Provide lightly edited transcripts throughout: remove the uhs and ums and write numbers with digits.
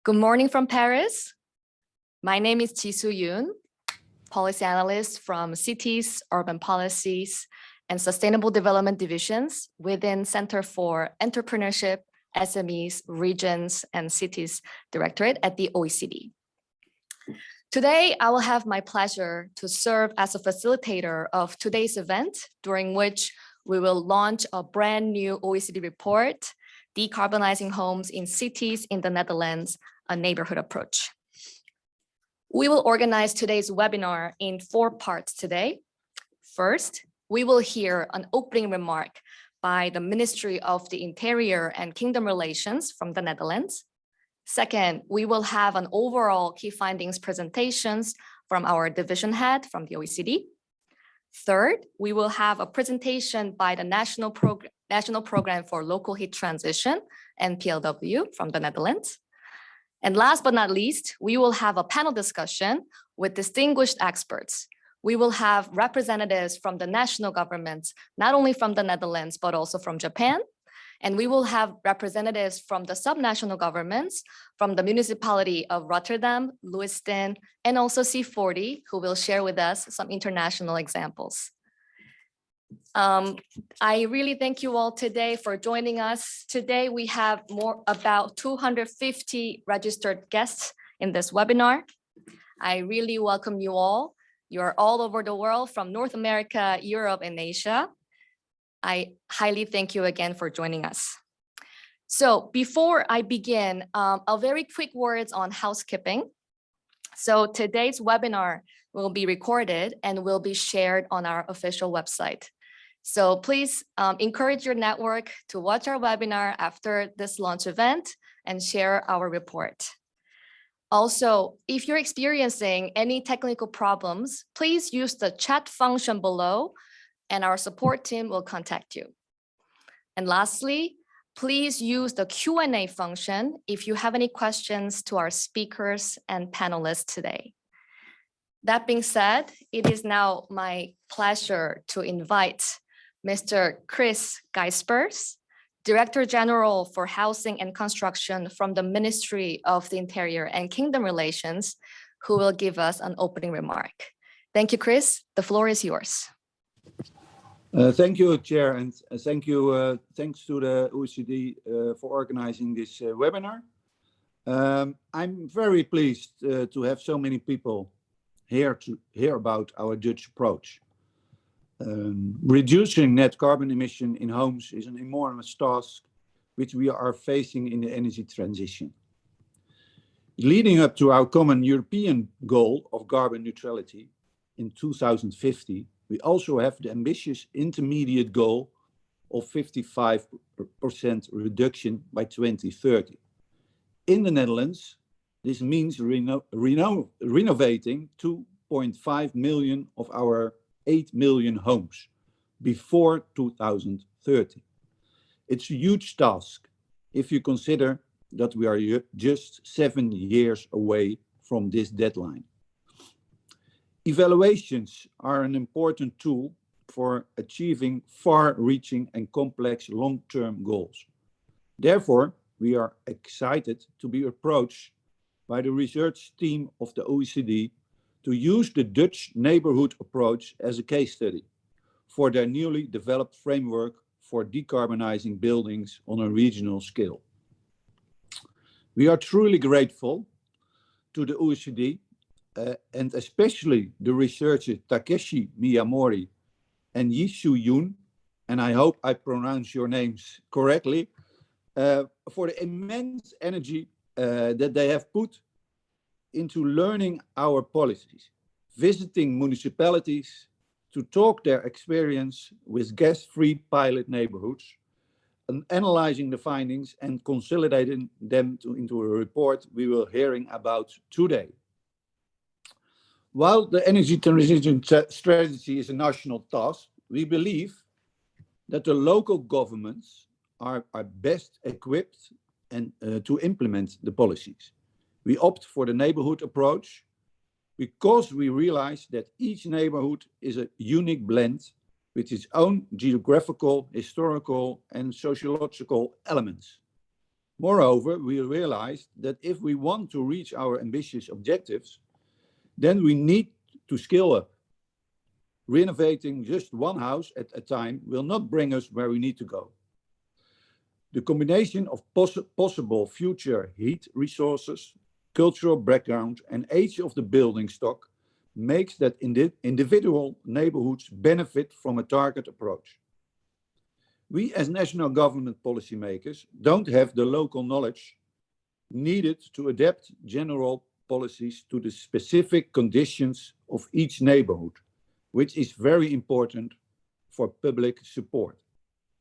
Good morning from Paris. My name is Ji-Soo Yoon, policy analyst from Cities, Urban Policies, and Sustainable Development Divisions within Center for Entrepreneurship, SMEs, Regions, and Cities Directorate at the OECD. Today, I will have my pleasure to serve as a facilitator of today's event, during which we will launch a brand new OECD report, Decarbonizing Homes in Cities in the Netherlands, a Neighborhood Approach. We will organize today's webinar in 4 parts today. First, we will hear an opening remark by the Ministry of the Interior and Kingdom Relations from the Netherlands. Second, we will have an overall key findings presentations from our division head from the OECD. Third, we will have a presentation by the National Program for Local Heat Transition, NPLW, from the Netherlands. And last but not least, we will have a panel discussion with distinguished experts. We will have representatives from the national governments, not only from the Netherlands, but also from Japan. And we will have representatives from the subnational governments, from the municipality of Rotterdam, Leeuwarden, and also C40, who will share with us some international examples. I really thank you all today for joining us. Today, we have about 250 registered guests in this webinar. I really welcome you all. You are all over the world from North America, Europe, and Asia. I highly thank you again for joining us. So before I begin, a very quick words on housekeeping. So today's webinar will be recorded and will be shared on our official website. So please encourage your network to watch our webinar after this launch event and share our report. Also, if you're experiencing any technical problems, please use the chat function below and our support team will contact you. And lastly, please use the Q&A function if you have any questions to our speakers and panelists today. That being said, it is now my pleasure to invite Mr. Chris Gijspers, Director General for Housing and Construction from the Ministry of the Interior and Kingdom Relations, who will give us an opening remark. Thank you, Chris. The floor is yours. Thank you, Chair, and thanks to the OECD for organizing this webinar. I'm very pleased to have so many people here to hear about our Dutch approach. Reducing net carbon emission in homes is an enormous task which we are facing in the energy transition. Leading up to our common European goal of carbon neutrality in 2050, we also have the ambitious intermediate goal of 55% reduction by 2030. In the Netherlands, this means renovating 2.5 million of our 8 million homes before 2030. It's a huge task if you consider that we are just 7 years away from this deadline. Evaluations are an important tool for achieving far-reaching and complex long-term goals. Therefore, we are excited to be approached by the research team of the OECD to use the Dutch neighborhood approach as a case study for their newly developed framework for decarbonizing buildings on a regional scale. We are truly grateful to the OECD and especially the researchers Takeshi Miyamori and Ji-Soo Yoon, and I hope I pronounce your names correctly, for the immense energy that they have put into learning our policies, visiting municipalities to talk their experience with gas-free pilot neighborhoods, and analyzing the findings and consolidating them into a report we will hearing about today. While the energy transition strategy is a national task, we believe that the local governments are best equipped to implement the policies. We opt for the neighborhood approach because we realize that each neighborhood is a unique blend with its own geographical, historical, and sociological elements. Moreover, we realized that if we want to reach our ambitious objectives, then we need to scale up. Renovating just one house at a time will not bring us where we need to go. The combination of possible future heat resources, cultural background, and age of the building stock makes that individual neighborhoods benefit from a target approach. We as national government policymakers don't have the local knowledge needed to adapt general policies to the specific conditions of each neighborhood, which is very important for public support.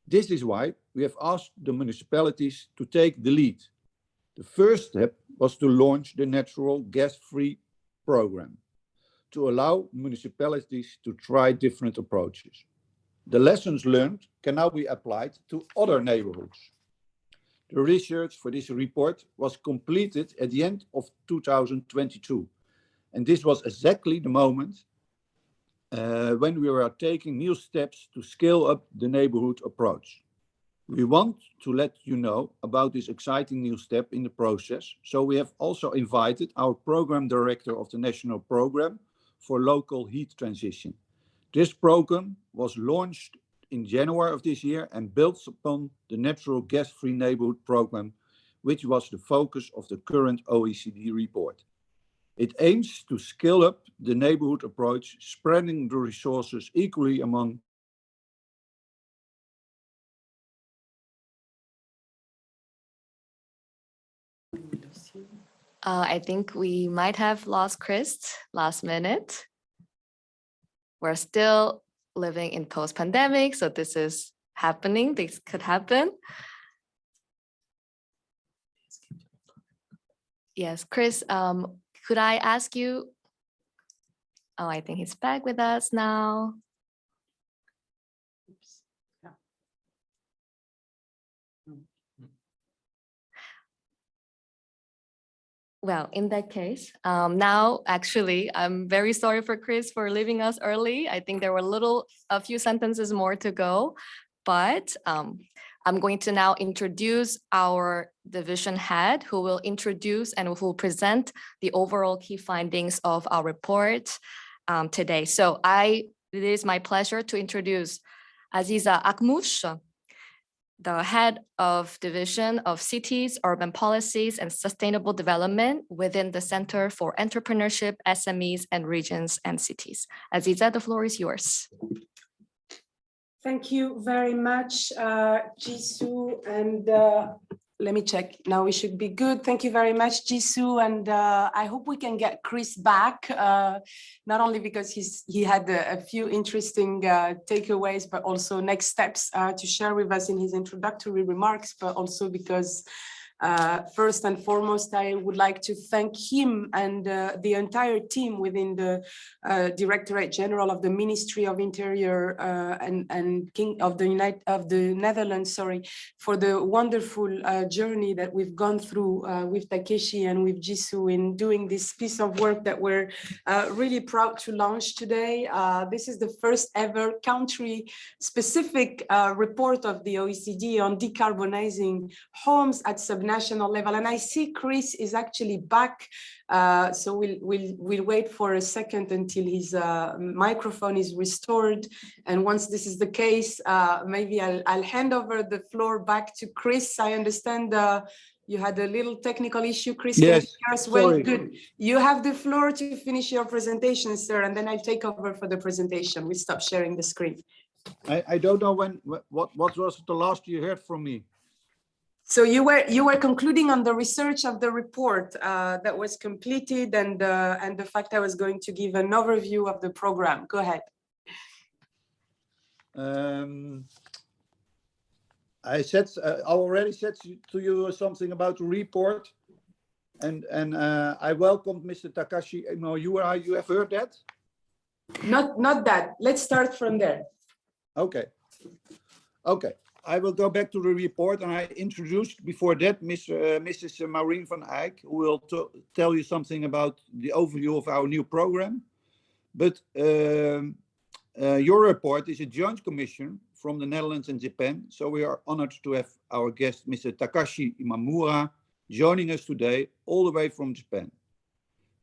This is why we have asked the municipalities to take the lead. The first step was to launch the natural gas-free program to allow municipalities to try different approaches. The lessons learned can now be applied to other neighborhoods. The research for this report was completed at the end of 2022, and this was exactly the moment when we were taking new steps to scale up the neighborhood approach. We want to let you know about this exciting new step in the process, so we have also invited our program director of the national program for local heat transition. This program was launched in January of this year and builds upon the natural gas-free neighborhood program, which was the focus of the current OECD report. It aims to scale up the neighborhood approach, spreading the resources equally among I think we might have lost Chris last minute. We're still living in post-pandemic, so this is happening. This could happen. Yes, Chris, could I ask you? Oh, I think he's back with us now. Well, in that case, now actually, I'm very sorry for Chris for leaving us early. I think there were a few sentences more to go, but I'm going to now introduce our division head who will introduce and who will present the overall key findings of our report today. So it is my pleasure to introduce Aziza Akmouche, the head of Division of Cities, Urban Policies, and Sustainable Development within the Center for Entrepreneurship, SMEs, and Regions and Cities. Aziza, the floor is yours. Thank you very much, Jisoo, and let me check. Now we should be good. Thank you very much, Jisoo, and I hope we can get Chris back, not only because he had a few interesting takeaways, but also next steps to share with us in his introductory remarks, but also because first and foremost, I would like to thank him and the entire team within the Directorate General of the Ministry of Interior and King of the Netherlands, sorry, for the wonderful journey that we've gone through with Takeshi and with Jisoo in doing this piece of work that we're really proud to launch today. This is the first ever country-specific report of the OECD on decarbonizing homes at subnational level, and I see Chris is actually back, so we'll wait for a second until his microphone is restored, and once this is the case, maybe I'll hand over the floor back to Chris. I understand you had a little technical issue, Chris. Yes, as well. Good. You have the floor to finish your presentation, sir, and then I'll take over for the presentation. We stop sharing the screen. I don't know what was the last you heard from me. So you were concluding on the research of the report that was completed, and the fact I was going to give an overview of the program. Go ahead. I already said to you something about the report, and I welcomed Mr. Takashi. No, you have heard that? Not that. Let's start from there. Okay. I will go back to the report, and I introduced before that Mrs. Maureen van Eyck, who will tell you something about the overview of our new program. But your report is a joint commission from the Netherlands and Japan, so we are honored to have our guest, Mr. Takashi Imamura, joining us today all the way from Japan.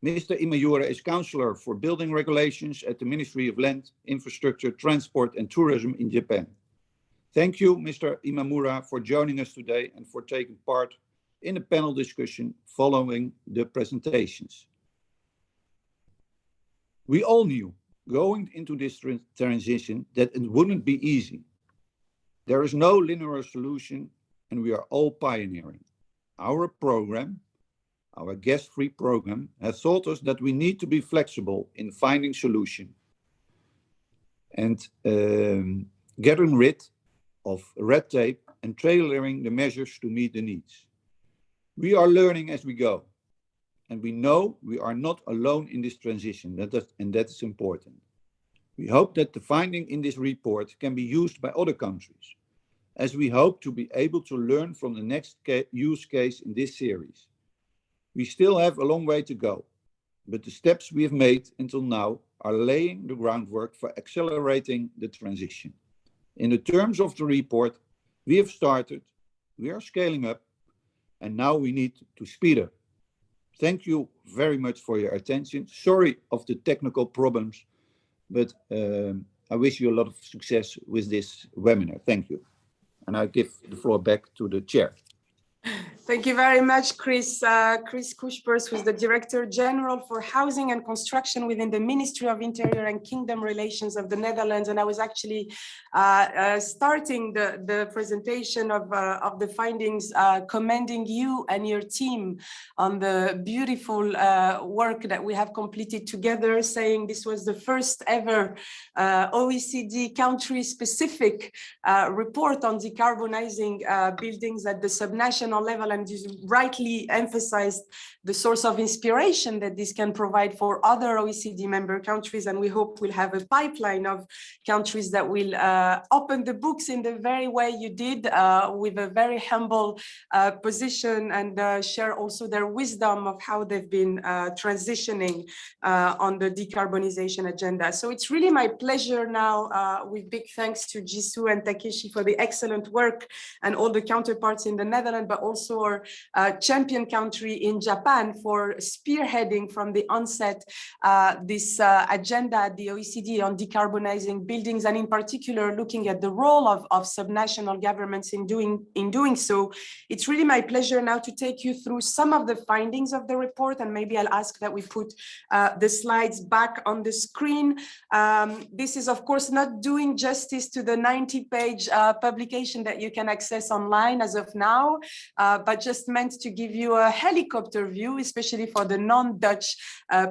Mr. Imamura is Counselor for Building Regulations at the Ministry of Land, Infrastructure, Transport and Tourism in Japan. Thank you, Mr. Imamura, for joining us today and for taking part in a panel discussion following the presentations. We all knew going into this transition that it wouldn't be easy. There is no linear solution and we are all pioneering. Our program, our guest-free program, has taught us that we need to be flexible in finding solutions and getting rid of red tape and tailoring the measures to meet the needs. We are learning as we go, and we know we are not alone in this transition, and that is important. We hope that the finding in this report can be used by other countries, as we hope to be able to learn from the next use case in this series. We still have a long way to go, but the steps we have made until now are laying the groundwork for accelerating the transition. In the terms of the report, we have started, we are scaling up, and now we need to speed up. Thank you very much for your attention. Sorry of the technical problems, but I wish you a lot of success with this webinar. Thank you. And I give the floor back to the chair. Thank you very much, Chris. Chris Kuspers, who is the Director General for Housing and Construction within the Ministry of Interior and Kingdom Relations of the Netherlands. And I was actually starting the presentation of the findings, commending you and your team on the beautiful work that we have completed together, saying this was the first ever OECD country-specific report on decarbonizing buildings at the subnational level, and you rightly emphasized the source of inspiration that this can provide for other OECD member countries, and we hope we'll have a pipeline of countries that will open the books in the very way you did, with a very humble position, and share also their wisdom of how they've been transitioning on the decarbonization agenda. So it's really my pleasure now, with big thanks to Jisoo and Takeshi for the excellent work and all the counterparts in the Netherlands, but also our champion country in Japan for spearheading from the onset this agenda at the OECD on decarbonizing buildings, and in particular looking at the role of subnational governments in doing so. It's really my pleasure now to take you through some of the findings of the report, and maybe I'll ask that we put the slides back on the screen. This is of course not doing justice to the 90-page publication that you can access online as of now, but just meant to give you a helicopter view, especially for the non-Dutch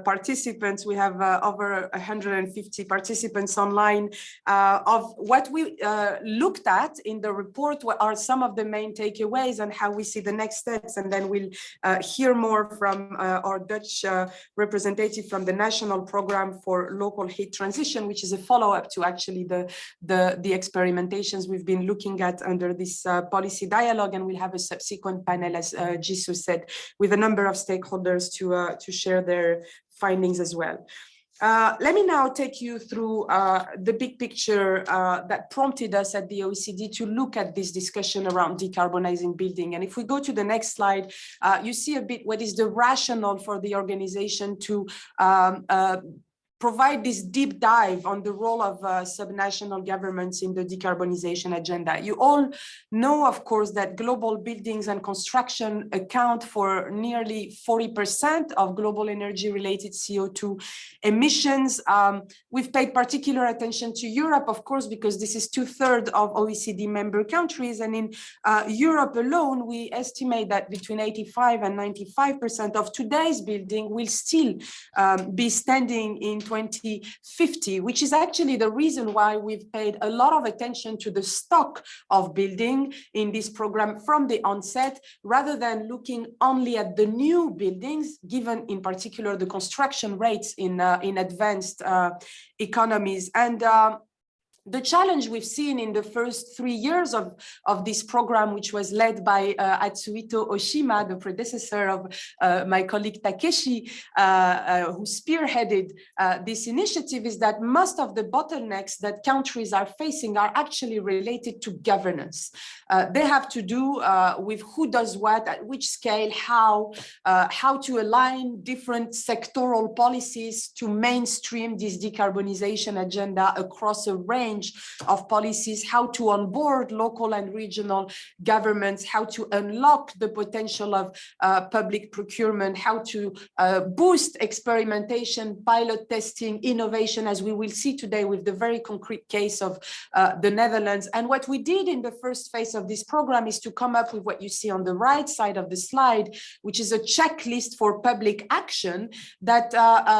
participants. We have over 150 participants online, of what we looked at in the report. What are some of the main takeaways and how we see the next steps, and then we'll hear more from our Dutch representative from the National Program for Local Heat Transition, which is a follow-up to actually the experimentations we've been looking at under this policy dialogue, and we'll have a subsequent panel, as Jisoo said, with a number of stakeholders to share their findings as well. Let me now take you through the big picture that prompted us at the OECD to look at this discussion around decarbonizing building. And if we go to the next slide, you see a bit what is the rationale for the organization to provide this deep dive on the role of subnational governments in the decarbonization agenda. You all know, of course, that global buildings and construction account for nearly 40% of global energy-related CO2 emissions. We've paid particular attention to Europe, of course, because this is 2/3 of OECD member countries. And in Europe alone, we estimate that between 85 and 95% of today's building will still be standing in 2050, which is actually the reason why we've paid a lot of attention to the stock of building in this program from the onset, rather than looking only at the new buildings, given in particular the construction rates in advanced economies. And The challenge we've seen in the first 3 years of this program, which was led by Atsuhito Oshima, the predecessor of my colleague Takeshi, who spearheaded this initiative, is that most of the bottlenecks that countries are facing are actually related to governance. They have to do with who does what, at which scale, how to align different sectoral policies to mainstream this decarbonization agenda across a range of policies, how to onboard local and regional governments, how to unlock the potential of public procurement, how to boost experimentation, pilot testing, innovation, as we will see today with the very concrete case of the Netherlands. And what we did in the first phase of this program is to come up with what you see on the right side of the slide, which is a checklist for public action that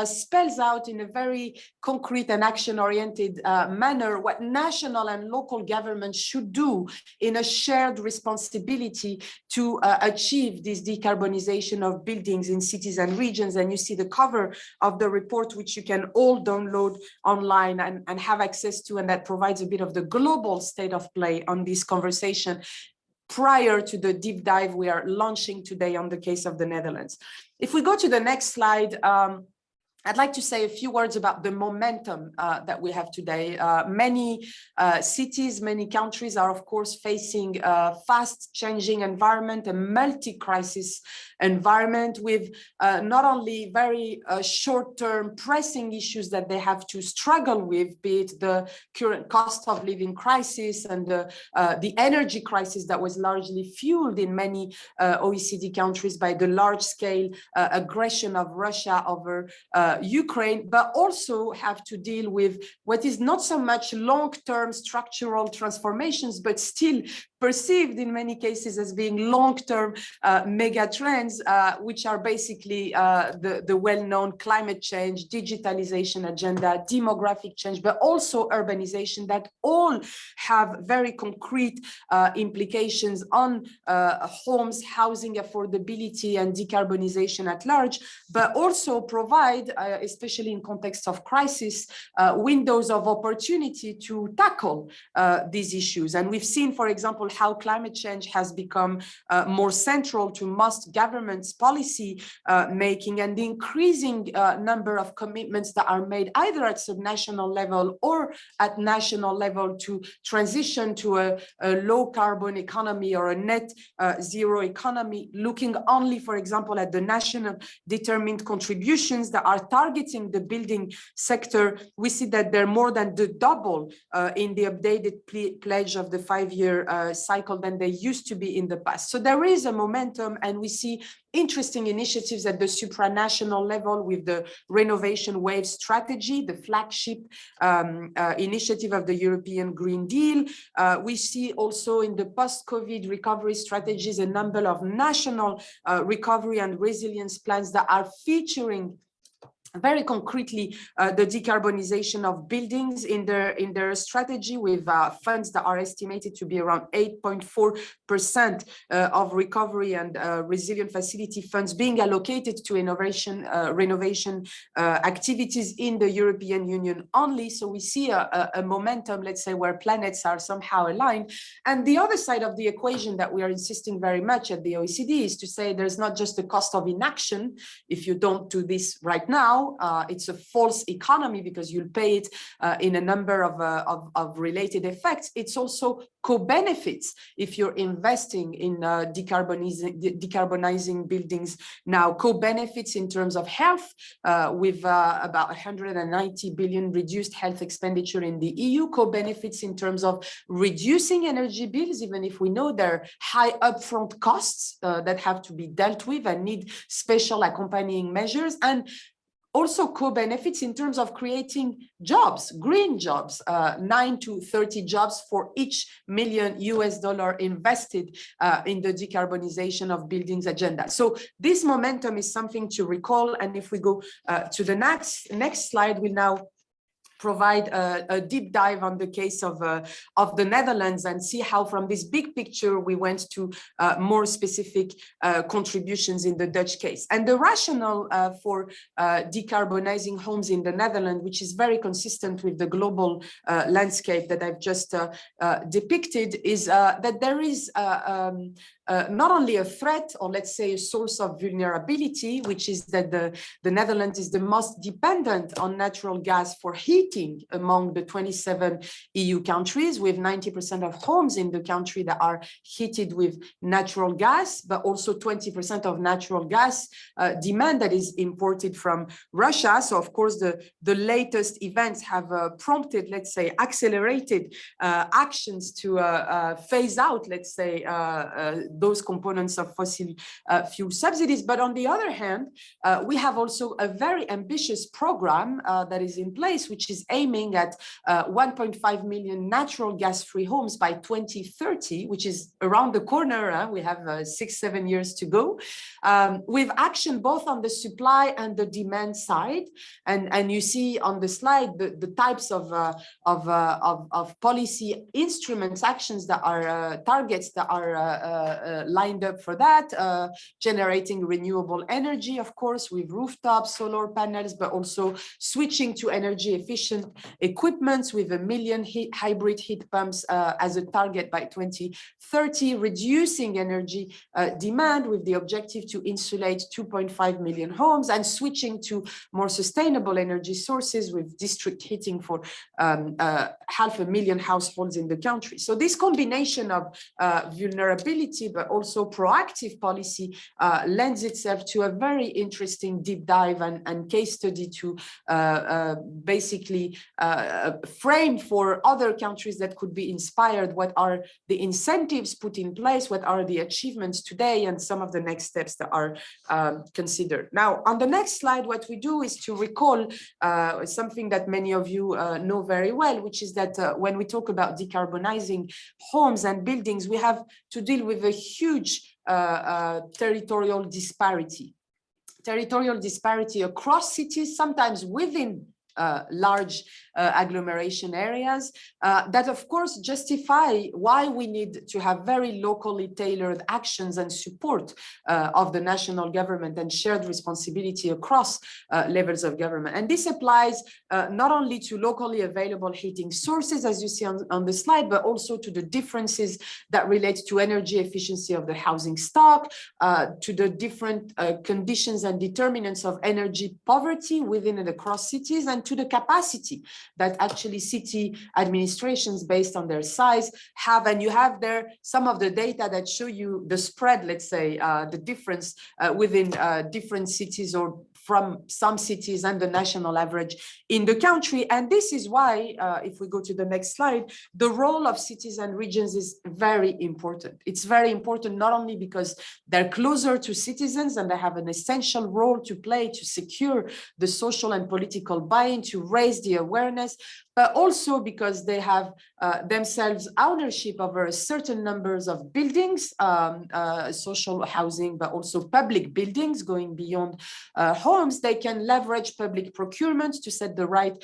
spells out in a very concrete and action-oriented manner what national and local governments should do in a shared responsibility to achieve this decarbonization of buildings in cities and regions. And you see the cover of the report, which you can all download online and have access to, and that provides a bit of the global state of play on this conversation prior to the deep dive we are launching today on the case of the Netherlands. If we go to the next slide, I'd like to say a few words about the momentum that we have today. Many cities, many countries are, of course, facing a fast-changing environment, a multi-crisis environment with not only very short-term pressing issues that they have to struggle with, be it the current cost of living crisis and the energy crisis that was largely fueled in many OECD countries by the large-scale aggression of Russia over Ukraine, but also have to deal with what is not so much long-term structural transformations, but still perceived in many cases as being long-term mega trends, which are basically the well-known climate change, digitalization agenda, demographic change, but also urbanization, that all have very concrete implications on homes, housing affordability, and decarbonization at large, but also provide, especially in contexts of crisis, windows of opportunity to tackle these issues. And we've seen, for example, how climate change has become more central to most governments' policy making, and the increasing number of commitments that are made either at subnational level or at national level to transition to a low carbon economy or a net zero economy, looking only, for example, at the national determined contributions that are targeting the building sector. We see that they're more than the double in the updated pledge of the 5-year cycle than they used to be in the past. So there is a momentum, and we see interesting initiatives at the supranational level with the Renovation Wave strategy, the flagship initiative of the European Green Deal. We see also in the post-COVID recovery strategies a number of national recovery and resilience plans that are featuring very concretely the decarbonization of buildings in their strategy, with funds that are estimated to be around 8.4% of recovery and resilient facility funds being allocated to innovation renovation activities in the European Union only. So we see a momentum, let's say, where planets are somehow aligned. And the other side of the equation that we are insisting very much at the OECD is to say there's not just the cost of inaction. If you don't do this right now, it's a false economy because you'll pay it in a number of related effects. It's also co-benefits if you're investing in decarbonizing buildings now. Co-benefits in terms of health, with about 190 billion reduced health expenditure in the EU. Co-benefits in terms of reducing energy bills, even if we know there are high upfront costs that have to be dealt with and need special accompanying measures. And also co-benefits in terms of creating jobs, green jobs, 9 to 30 jobs for each $1 million invested in the decarbonization of buildings agenda. So this momentum is something to recall. And if we go to the next slide, we'll now provide a deep dive on the case of the Netherlands and see how from this big picture we went to more specific contributions in the Dutch case. And the rationale for decarbonizing homes in the Netherlands, which is very consistent with the global landscape that I've just depicted, is that there is not only a threat, or let's say a source of vulnerability, which is that the Netherlands is the most dependent on natural gas for heating among the 27 EU countries, with 90% of homes in the country that are heated with natural gas, but also 20% of natural gas demand that is imported from Russia. So of course, the latest events have prompted, let's say, accelerated actions to phase out, let's say, those components of fossil fuel subsidies. But on the other hand, we have also a very ambitious program that is in place, which is aiming at 1.5 million natural gas-free homes by 2030, which is around the corner. We have 6-7 years to go, with action both on the supply and the demand side. And you see on the slide the types of policy instruments, actions that are targets that are lined up for that, generating renewable energy, of course, with rooftops, solar panels, but also switching to energy efficient equipment with 1 million hybrid heat pumps as a target by 2030, reducing energy demand with the objective to insulate 2.5 million homes, and switching to more sustainable energy sources with district heating for 500,000 households in the country. So this combination of vulnerability, but also proactive policy lends itself to a very interesting deep dive and case study to basically frame for other countries that could be inspired what are the incentives put in place, what are the achievements today, and some of the next steps that are considered. Now, on the next slide, what we do is to recall something that many of you know very well, which is that when we talk about decarbonizing homes and buildings, we have to deal with a huge territorial disparity. Territorial disparity across cities, sometimes within large agglomeration areas, that of course justify why we need to have very locally tailored actions and support of the national government and shared responsibility across levels of government. And this applies not only to locally available heating sources, as you see on the slide, but also to the differences that relate to energy efficiency of the housing stock, to the different conditions and determinants of energy poverty within and across cities, and to the capacity that actually city administrations, based on their size, have. And you have there some of the data that show you the spread, let's say, the difference within different cities, or from some cities and the national average in the country. And this is why, if we go to the next slide, the role of cities and regions is very important. It's very important not only because they're closer to citizens and they have an essential role to play to secure the social and political buy-in, to raise the awareness, but also because they have themselves ownership over certain numbers of buildings, social housing, but also public buildings going beyond homes. They can leverage public procurement to set the right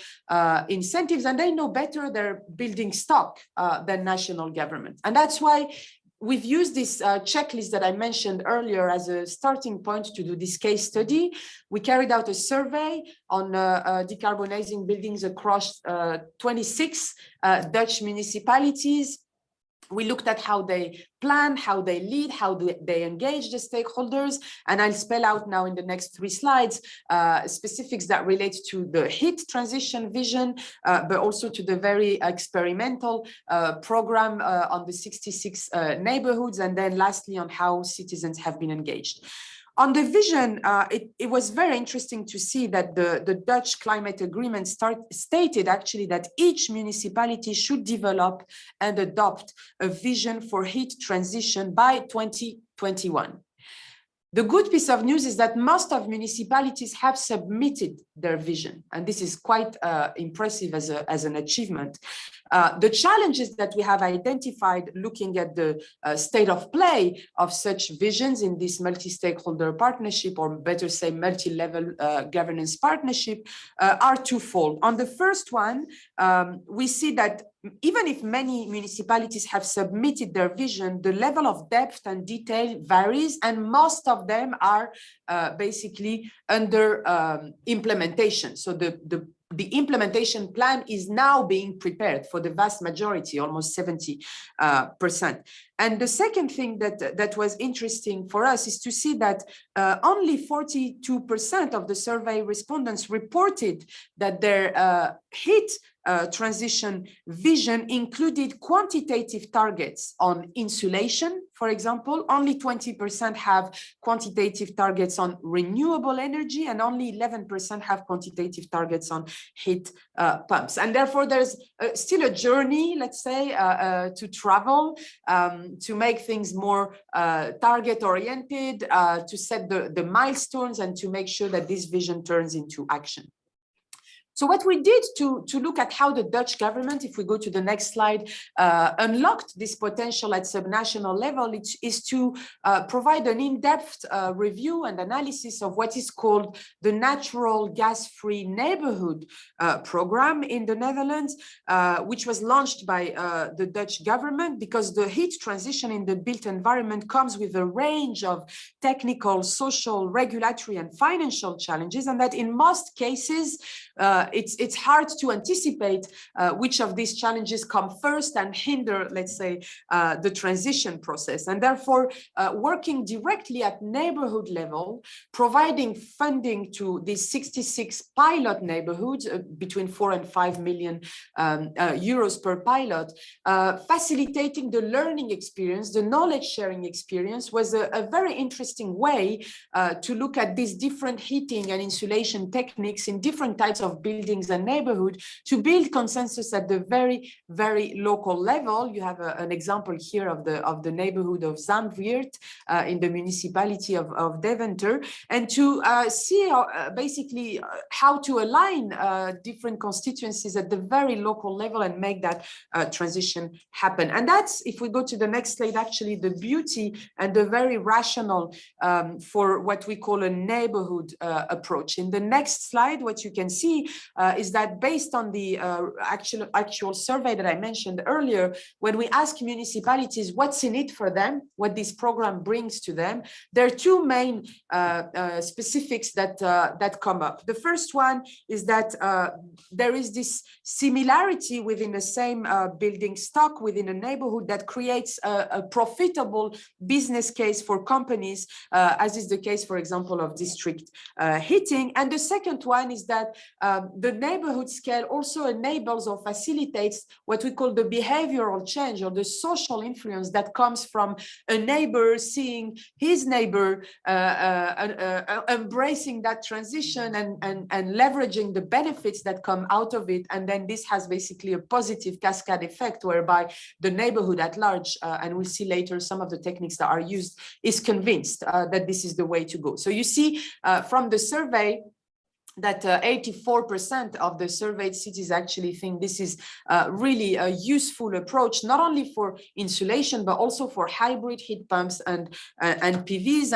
incentives, and they know better their building stock than national government. And that's why we've used this checklist that I mentioned earlier as a starting point to do this case study. We carried out a survey on decarbonizing buildings across 26 Dutch municipalities. We looked at how they plan, how they lead, how they engage the stakeholders. And I'll spell out now in the next 3 slides specifics that relate to the heat transition vision, but also to the very experimental program on the 66 neighborhoods. And then lastly, on how citizens have been engaged. On the vision, it was very interesting to see that the Dutch climate agreement stated actually that each municipality should develop and adopt a vision for heat transition by 2021. The good piece of news is that most of municipalities have submitted their vision, and this is quite impressive as an achievement. The challenges that we have identified looking at the state of play of such visions in this multi-stakeholder partnership, or better say multi-level governance partnership, are twofold. On the first one, we see that even if many municipalities have submitted their vision, the level of depth and detail varies, and most of them are basically under implementation. So the implementation plan is now being prepared for the vast majority, almost 70%. And the second thing that was interesting for us is to see that only 42% of the survey respondents reported that their heat transition vision included quantitative targets on insulation, for example. Only 20% have quantitative targets on renewable energy, and only 11% have quantitative targets on heat pumps. And therefore, there's still a journey, let's say, to travel, to make things more target-oriented, to set the milestones, and to make sure that this vision turns into action. So what we did to look at how the Dutch government, if we go to the next slide, unlocked this potential at subnational level, is to provide an in-depth review and analysis of what is called the Natural Gas-Free Neighborhood program in the Netherlands, which was launched by the Dutch government, because the heat transition in the built environment comes with a range of technical, social, regulatory, and financial challenges, and that in most cases, it's hard to anticipate which of these challenges come first and hinder, let's say, the transition process. And therefore, working directly at neighborhood level, providing funding to these 66 pilot neighborhoods, between 4 and 5 million euros per pilot, facilitating the learning experience, the knowledge sharing experience, was a very interesting way to look at these different heating and insulation techniques in different types of buildings and neighborhood, to build consensus at the very, very local level. You have an example here of the neighborhood of Zandweert in the municipality of Deventer, and to see basically how to align different constituencies at the very local level and make that transition happen. And that's, if we go to the next slide, actually the beauty and the very rational for what we call a neighborhood approach. In the next slide, what you can see is that based on the actual survey that I mentioned earlier, when we ask municipalities what's in it for them, what this program brings to them, there are two main specifics that come up. The first one is that there is this similarity within the same building stock within a neighborhood that creates a profitable business case for companies, as is the case, for example, of district heating. And the second one is that the neighborhood scale also enables or facilitates what we call the behavioral change, or the social influence that comes from a neighbor seeing his neighbor embracing that transition and leveraging the benefits that come out of it. And then this has basically a positive cascade effect, whereby the neighborhood at large, and we'll see later some of the techniques that are used, is convinced that this is the way to go. So you see from the survey that 84% of the surveyed cities actually think this is really a useful approach, not only for insulation, but also for hybrid heat pumps and PVs,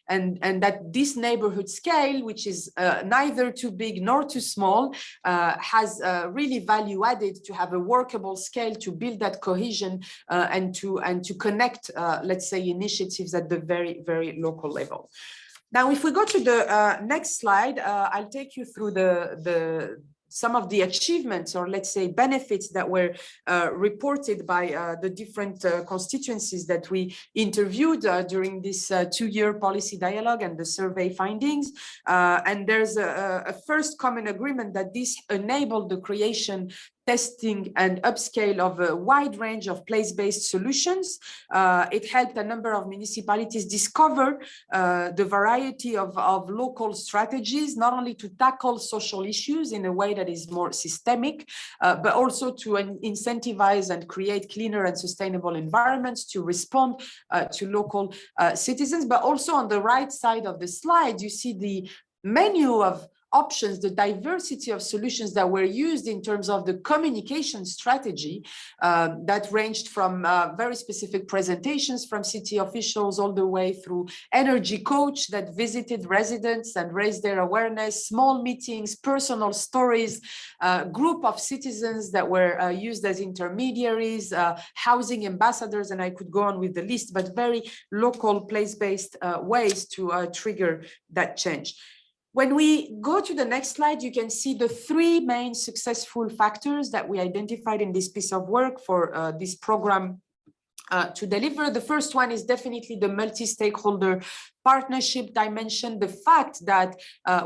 and that this neighborhood scale, which is neither too big nor too small, has really value added to have a workable scale to build that cohesion and to connect, let's say, initiatives at the very, very local level. Now, if we go to the next slide, I'll take you through some of the achievements, or let's say benefits, that were reported by the different constituencies that we interviewed during this 2-year policy dialogue and the survey findings. And there's a first common agreement that this enabled the creation, testing, and upscale of a wide range of place-based solutions. It helped a number of municipalities discover the variety of local strategies, not only to tackle social issues in a way that is more systemic, but also to incentivize and create cleaner and sustainable environments, to respond to local citizens. But also on the right side of the slide, you see the menu of options, the diversity of solutions that were used in terms of the communication strategy that ranged from very specific presentations from city officials all the way through energy coach that visited residents and raised their awareness, small meetings, personal stories, group of citizens that were used as intermediaries, housing ambassadors, and I could go on with the list, but very local, place-based ways to trigger that change. When we go to the next slide, you can see the three main successful factors that we identified in this piece of work for this program to deliver. The first one is definitely the multi-stakeholder partnership dimension, the fact that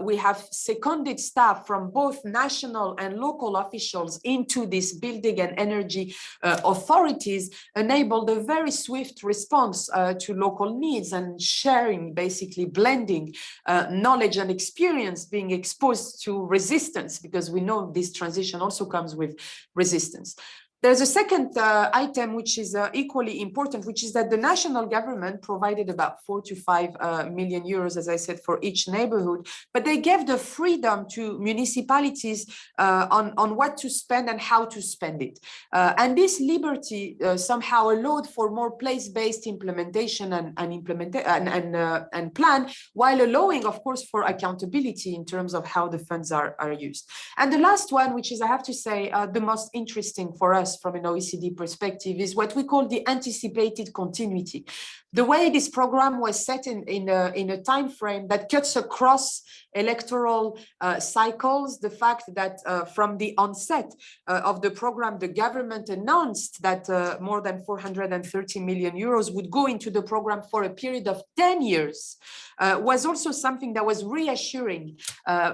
we have seconded staff from both national and local officials into these building and energy authorities enabled a very swift response to local needs and sharing, basically blending knowledge and experience, being exposed to resistance, because we know this transition also comes with resistance. There's a second item which is equally important, which is that the national government provided about 4 to 5 million euros, as I said, for each neighborhood, but they gave the freedom to municipalities on what to spend and how to spend it. And this liberty somehow allowed for more place-based implementation and plan, while allowing, of course, for accountability in terms of how the funds are used. And the last one, which is, I have to say, the most interesting for us from an OECD perspective, is what we call the anticipated continuity. The way this program was set in a time frame that cuts across electoral cycles, the fact that from the onset of the program, the government announced that more than 430 million euros would go into the program for a period of 10 years, was also something that was reassuring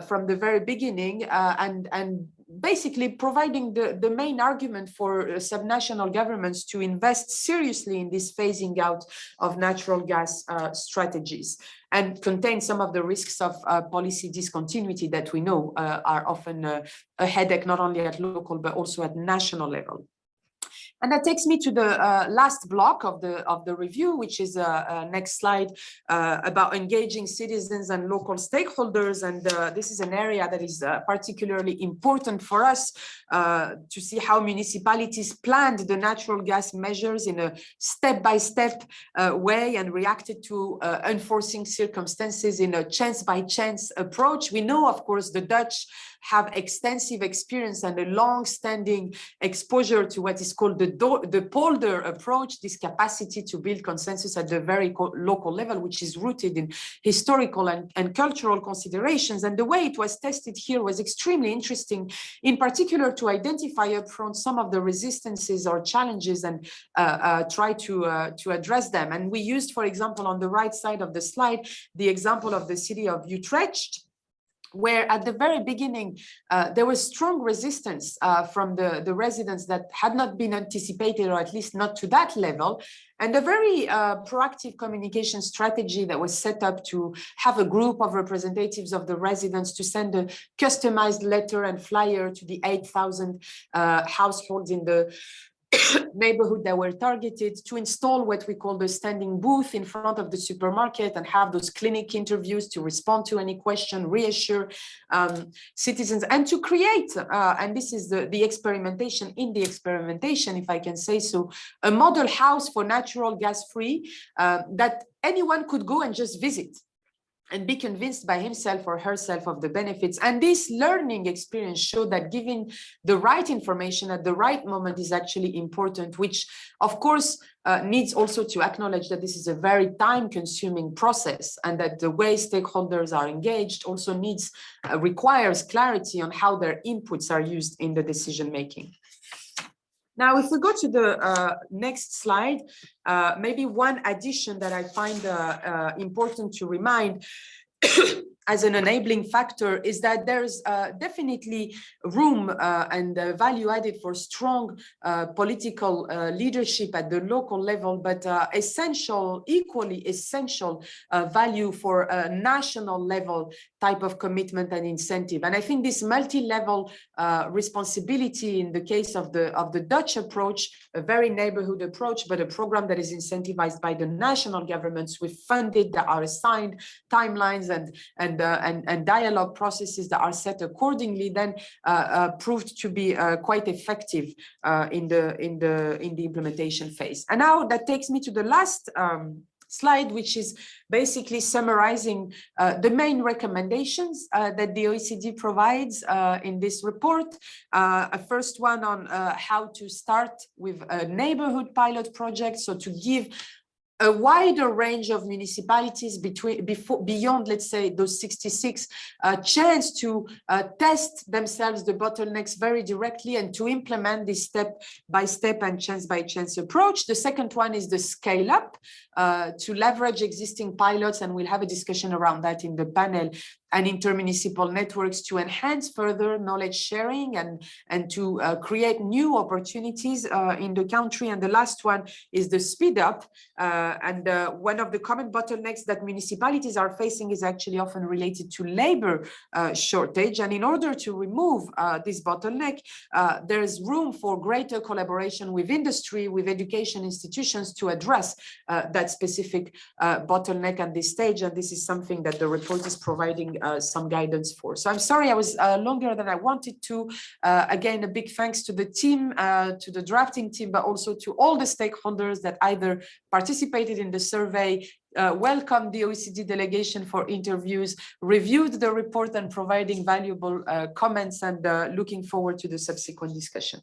from the very beginning, and basically providing the main argument for subnational governments to invest seriously in this phasing out of natural gas strategies, and contain some of the risks of policy discontinuity that we know are often a headache, not only at local, but also at national level. And that takes me to the last block of the review, which is next slide, about engaging citizens and local stakeholders. And this is an area that is particularly important for us to see how municipalities planned the natural gas measures in a step-by-step way and reacted to unforeseen circumstances in a chance-by-chance approach. We know, of course, the Dutch have extensive experience and a long-standing exposure to what is called the polder approach, this capacity to build consensus at the very local level, which is rooted in historical and cultural considerations. And the way it was tested here was extremely interesting, in particular to identify upfront some of the resistances or challenges and try to address them. And we used, for example, on the right side of the slide, the example of the city of Utrecht, where at the very beginning, there was strong resistance from the residents that had not been anticipated, or at least not to that level. And a very proactive communication strategy that was set up to have a group of representatives of the residents to send a customized letter and flyer to the 8,000 households in the neighborhood that were targeted, to install what we call the standing booth in front of the supermarket and have those clinic interviews to respond to any question, reassure citizens, and to create, and this is the experimentation in the experimentation, if I can say so, a model house for natural gas free that anyone could go and just visit and be convinced by himself or herself of the benefits. And this learning experience showed that giving the right information at the right moment is actually important, which of course needs also to acknowledge that this is a very time-consuming process, and that the way stakeholders are engaged also requires clarity on how their inputs are used in the decision-making. Now, if we go to the next slide, maybe one addition that I find important to remind as an enabling factor is that there's definitely room and value added for strong political leadership at the local level, but equally essential value for a national level type of commitment and incentive. And I think this multi-level responsibility in the case of the Dutch approach, a very neighborhood approach, but a program that is incentivized by the national governments with funded that are assigned timelines and and dialogue processes that are set accordingly then proved to be quite effective in the implementation phase. And now that takes me to the last slide, which is basically summarizing the main recommendations that the OECD provides in this report. A first one on how to start with a neighborhood pilot project, so to give a wider range of municipalities beyond, let's say, those 66, chance to test themselves the bottlenecks very directly and to implement this step-by-step and chance-by-chance approach. The second one is the scale-up, to leverage existing pilots, and we'll have a discussion around that in the panel, and intermunicipal networks to enhance further knowledge sharing and to create new opportunities in the country. And the last one is the speed up. One of the common bottlenecks that municipalities are facing is actually often related to labor shortage. And in order to remove this bottleneck, there is room for greater collaboration with industry, with education institutions to address that specific bottleneck at this stage. And this is something that the report is providing some guidance for. So I'm sorry I was longer than I wanted to. Again, a big thanks to the team, to the drafting team, but also to all the stakeholders that either participated in the survey, welcomed the OECD delegation for interviews, reviewed the report and providing valuable comments, and looking forward to the subsequent discussion.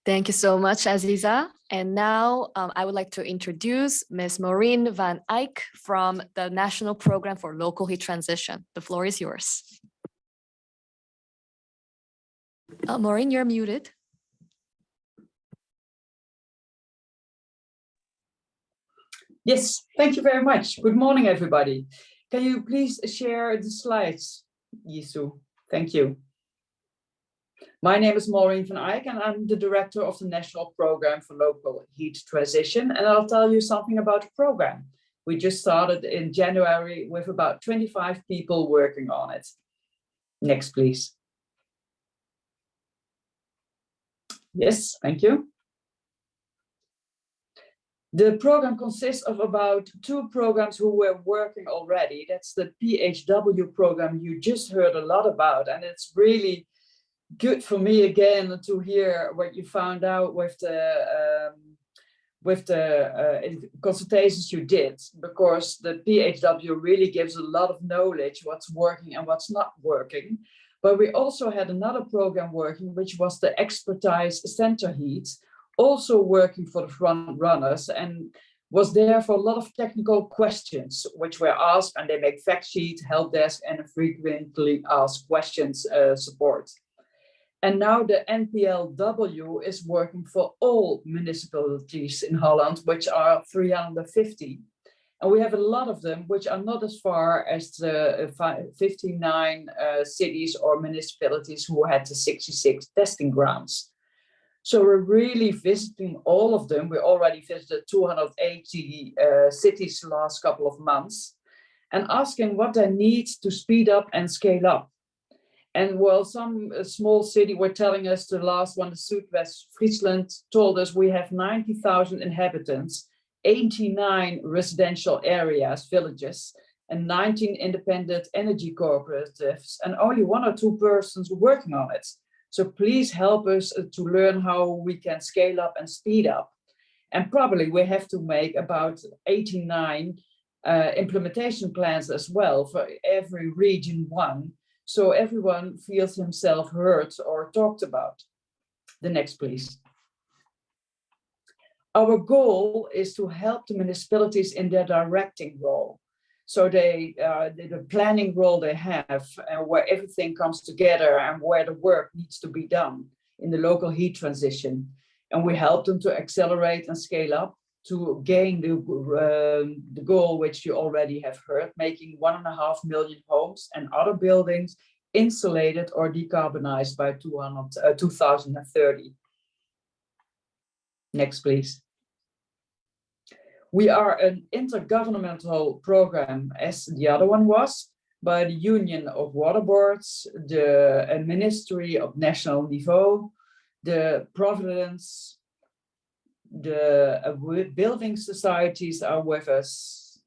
Thank you so much, Aziza. And now I would like to introduce Ms. Maureen van Eyck from the National Program for Local Heat Transition. The floor is yours. Maureen, you're muted. Yes, thank you very much. Good morning, everybody. Can you please share the slides, Yisu? Thank you. My name is Maureen van Eyck, and I'm the director of the National Program for Local Heat Transition. And I'll tell you something about the program. We just started in January with about 25 people working on it. Next, please. Yes, thank you. The program consists of about 2 programs who were working already. That's the PHW program you just heard a lot about, and it's really good for me again to hear what you found out with the consultations you did, because the PHW really gives a lot of knowledge what's working and what's not working. But we also had another program working, which was the Expertise Center Heat, also working for the front runners, and was there for a lot of technical questions which were asked, and they make fact sheet, help desk, and frequently asked questions support. And now the NPLW is working for all municipalities in Holland, which are 350. And we have a lot of them, which are not as far as the 59 cities or municipalities who had the 66 testing grounds. So we're really visiting all of them. We already visited 280 cities the last couple of months, and asking what they need to speed up and scale up. And while some small city were telling us, the last one, the Southwest Friesland, told us we have 90,000 inhabitants, 89 residential areas, villages, and 19 independent energy cooperatives, and only 1 or 2 persons working on it. So please help us to learn how we can scale up and speed up. And probably we have to make about 89 implementation plans as well for every region one, so everyone feels himself heard or talked about. The next, please. Our goal is to help the municipalities in their directing role. So they, the planning role they have, where everything comes together and where the work needs to be done in the local heat transition. And we help them to accelerate and scale up to gain the goal, which you already have heard, making 1.5 million homes and other buildings insulated or decarbonized by 2030. Next, please. We are an intergovernmental program, as the other one was, by the Union of Water Boards, the Ministry of National Niveau, the Providence, the building societies are with us,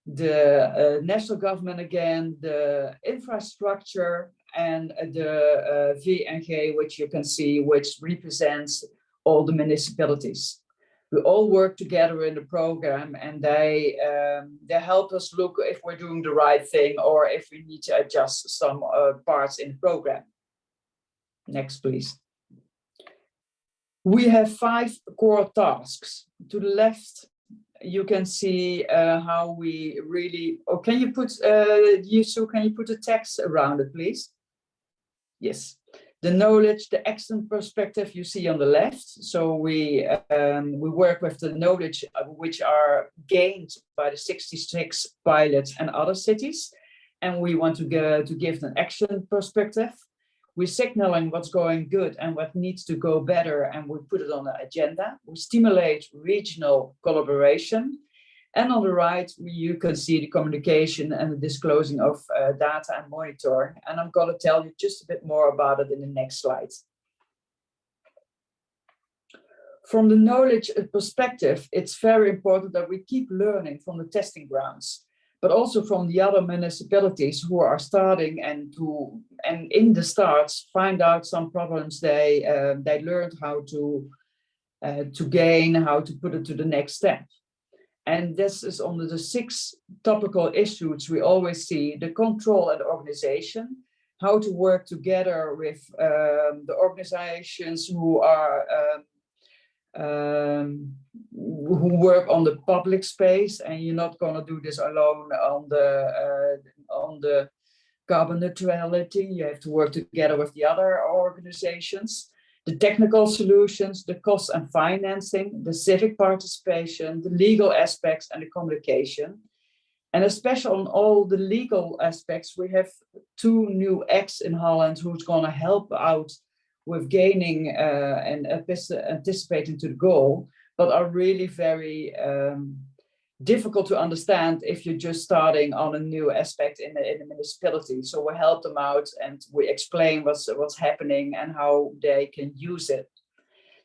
the national government again, the infrastructure, and the VNG, which you can see, which represents all the municipalities. We all work together in the program, and they help us look if we're doing the right thing or if we need to adjust some parts in the program. Next, please. We have 5 core tasks. To the left, you can see how we really, oh, can you put, Yisu, can you put a text around it, please? Yes. The knowledge, the excellent perspective you see on the left. So we work with the knowledge which are gained by the 66 pilots and other cities. And we want to give an excellent perspective. We're signaling what's going good and what needs to go better, and we put it on the agenda. We stimulate regional collaboration. And on the right, you can see the communication and the disclosing of data and monitoring. And I'm going to tell you just a bit more about it in the next slide. From the knowledge perspective, it's very important that we keep learning from the testing grounds, but also from the other municipalities who are starting and in the starts find out some problems they learned how to gain, how to put it to the next step. And this is under the 6 topical issues we always see: the control and organization, how to work together with the organizations who are who work on the public space, and you're not going to do this alone on the carbon neutrality. You have to work together with the other organizations. The technical solutions, the cost and financing, the civic participation, the legal aspects, and the communication. And especially on all the legal aspects, we have 2 new acts in Holland who's going to help out with gaining and anticipating to the goal, but are really very difficult to understand if you're just starting on a new aspect in the municipality. So we help them out and we explain what's happening and how they can use it.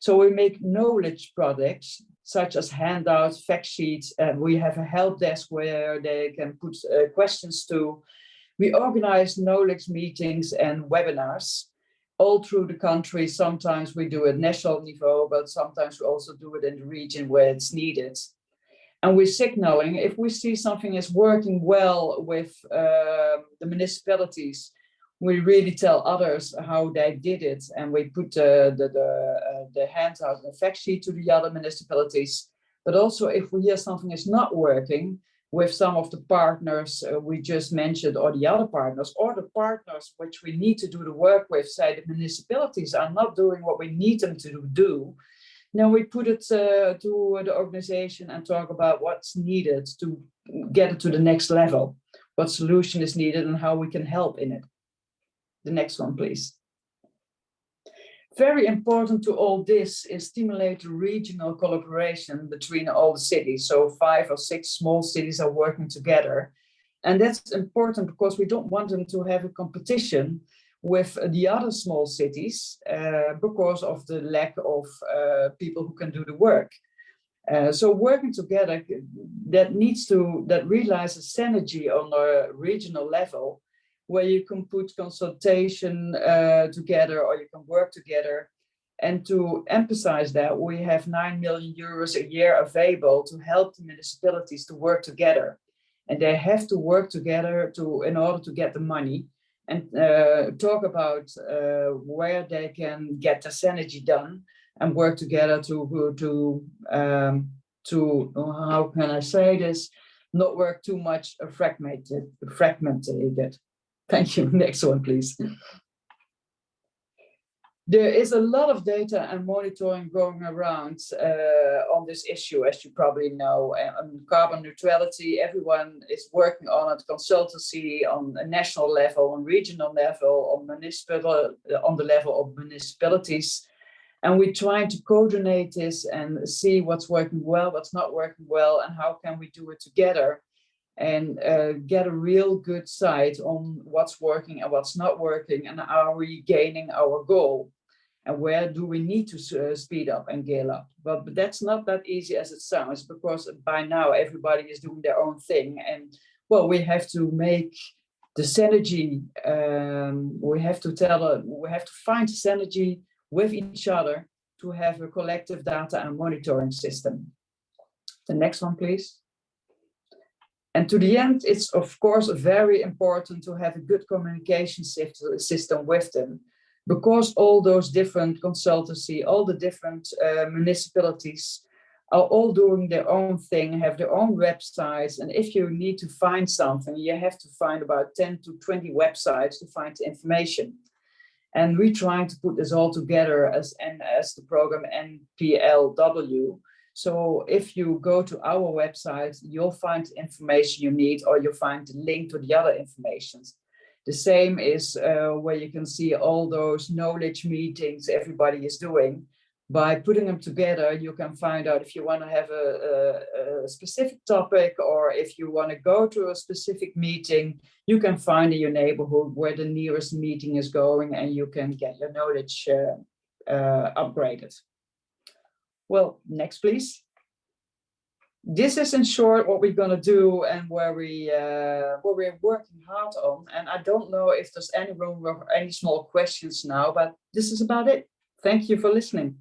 So we make knowledge products such as handouts, fact sheets, and we have a help desk where they can put questions to. We organize knowledge meetings and webinars all through the country. Sometimes we do it national niveau, but sometimes we also do it in the region where it's needed. And we're signaling if we see something is working well with the municipalities, we really tell others how they did it, and we put the handout and the fact sheet to the other municipalities. But also if we hear something is not working with some of the partners we just mentioned, or the other partners, or the partners which we need to do the work with, say the municipalities are not doing what we need them to do, now we put it to the organization and talk about what's needed to get it to the next level, what solution is needed and how we can help in it. The next one, please. Very important to all this is stimulate regional collaboration between all the cities. So 5 or 6 small cities are working together. And that's important because we don't want them to have a competition with the other small cities because of the lack of people who can do the work. So working together, that realizes synergy on a regional level, where you can put consultation together or you can work together. And to emphasize that, we have 9 million euros a year available to help the municipalities to work together. And they have to work together in order to get the money, and talk about where they can get the synergy done and work together to how can I say this, not work too much fragmented. Thank you. Next one, please. There is a lot of data and monitoring going around on this issue, as you probably know. On carbon neutrality, everyone is working on it, consultancy on a national level, on regional level, on the level of municipalities. And we're trying to coordinate this and see what's working well, what's not working well, and how can we do it together and get a real good sight on what's working and what's not working, and are we gaining our goal. and where do we need to speed up and gear up. But that's not that easy as it sounds, because by now everybody is doing their own thing, and well, we have to make the synergy. We have to find synergy with each other to have a collective data and monitoring system. The next one, please. And to the end, it's of course very important to have a good communication system with them, because all those different consultancy, all the different municipalities are all doing their own thing, have their own websites. And if you need to find something, you have to find about 10 to 20 websites to find the information. And we're trying to put this all together as the program NPLW. So if you go to our website, you'll find the information you need, or you'll find the link to the other informations. The same is where you can see all those knowledge meetings everybody is doing. By putting them together, you can find out if you want to have a specific topic, or if you want to go to a specific meeting, you can find in your neighborhood where the nearest meeting is going, and you can get your knowledge upgraded. Well, next, please. This is in short what we're going to do and where we're working hard on. And I don't know if there's any room for any small questions now, but this is about it. Thank you for listening.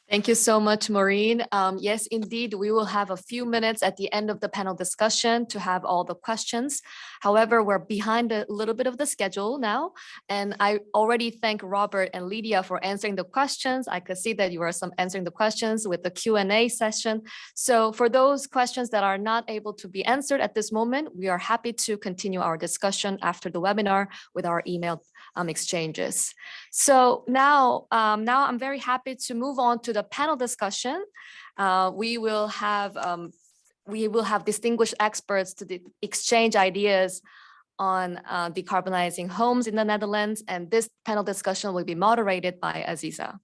Thank you so much, Maureen. Yes, indeed, we will have a few minutes at the end of the panel discussion to have all the questions. However, we're behind a little bit of the schedule now, and I already thank Robert and Lydia for answering the questions. I could see that you are answering the questions with the Q&A session. So for those questions that are not able to be answered at this moment, we are happy to continue our discussion after the webinar with our email exchanges. So now I'm very happy to move on to the panel discussion. We will have distinguished experts to exchange ideas on decarbonizing homes in the Netherlands, and this panel discussion will be moderated by Aziza.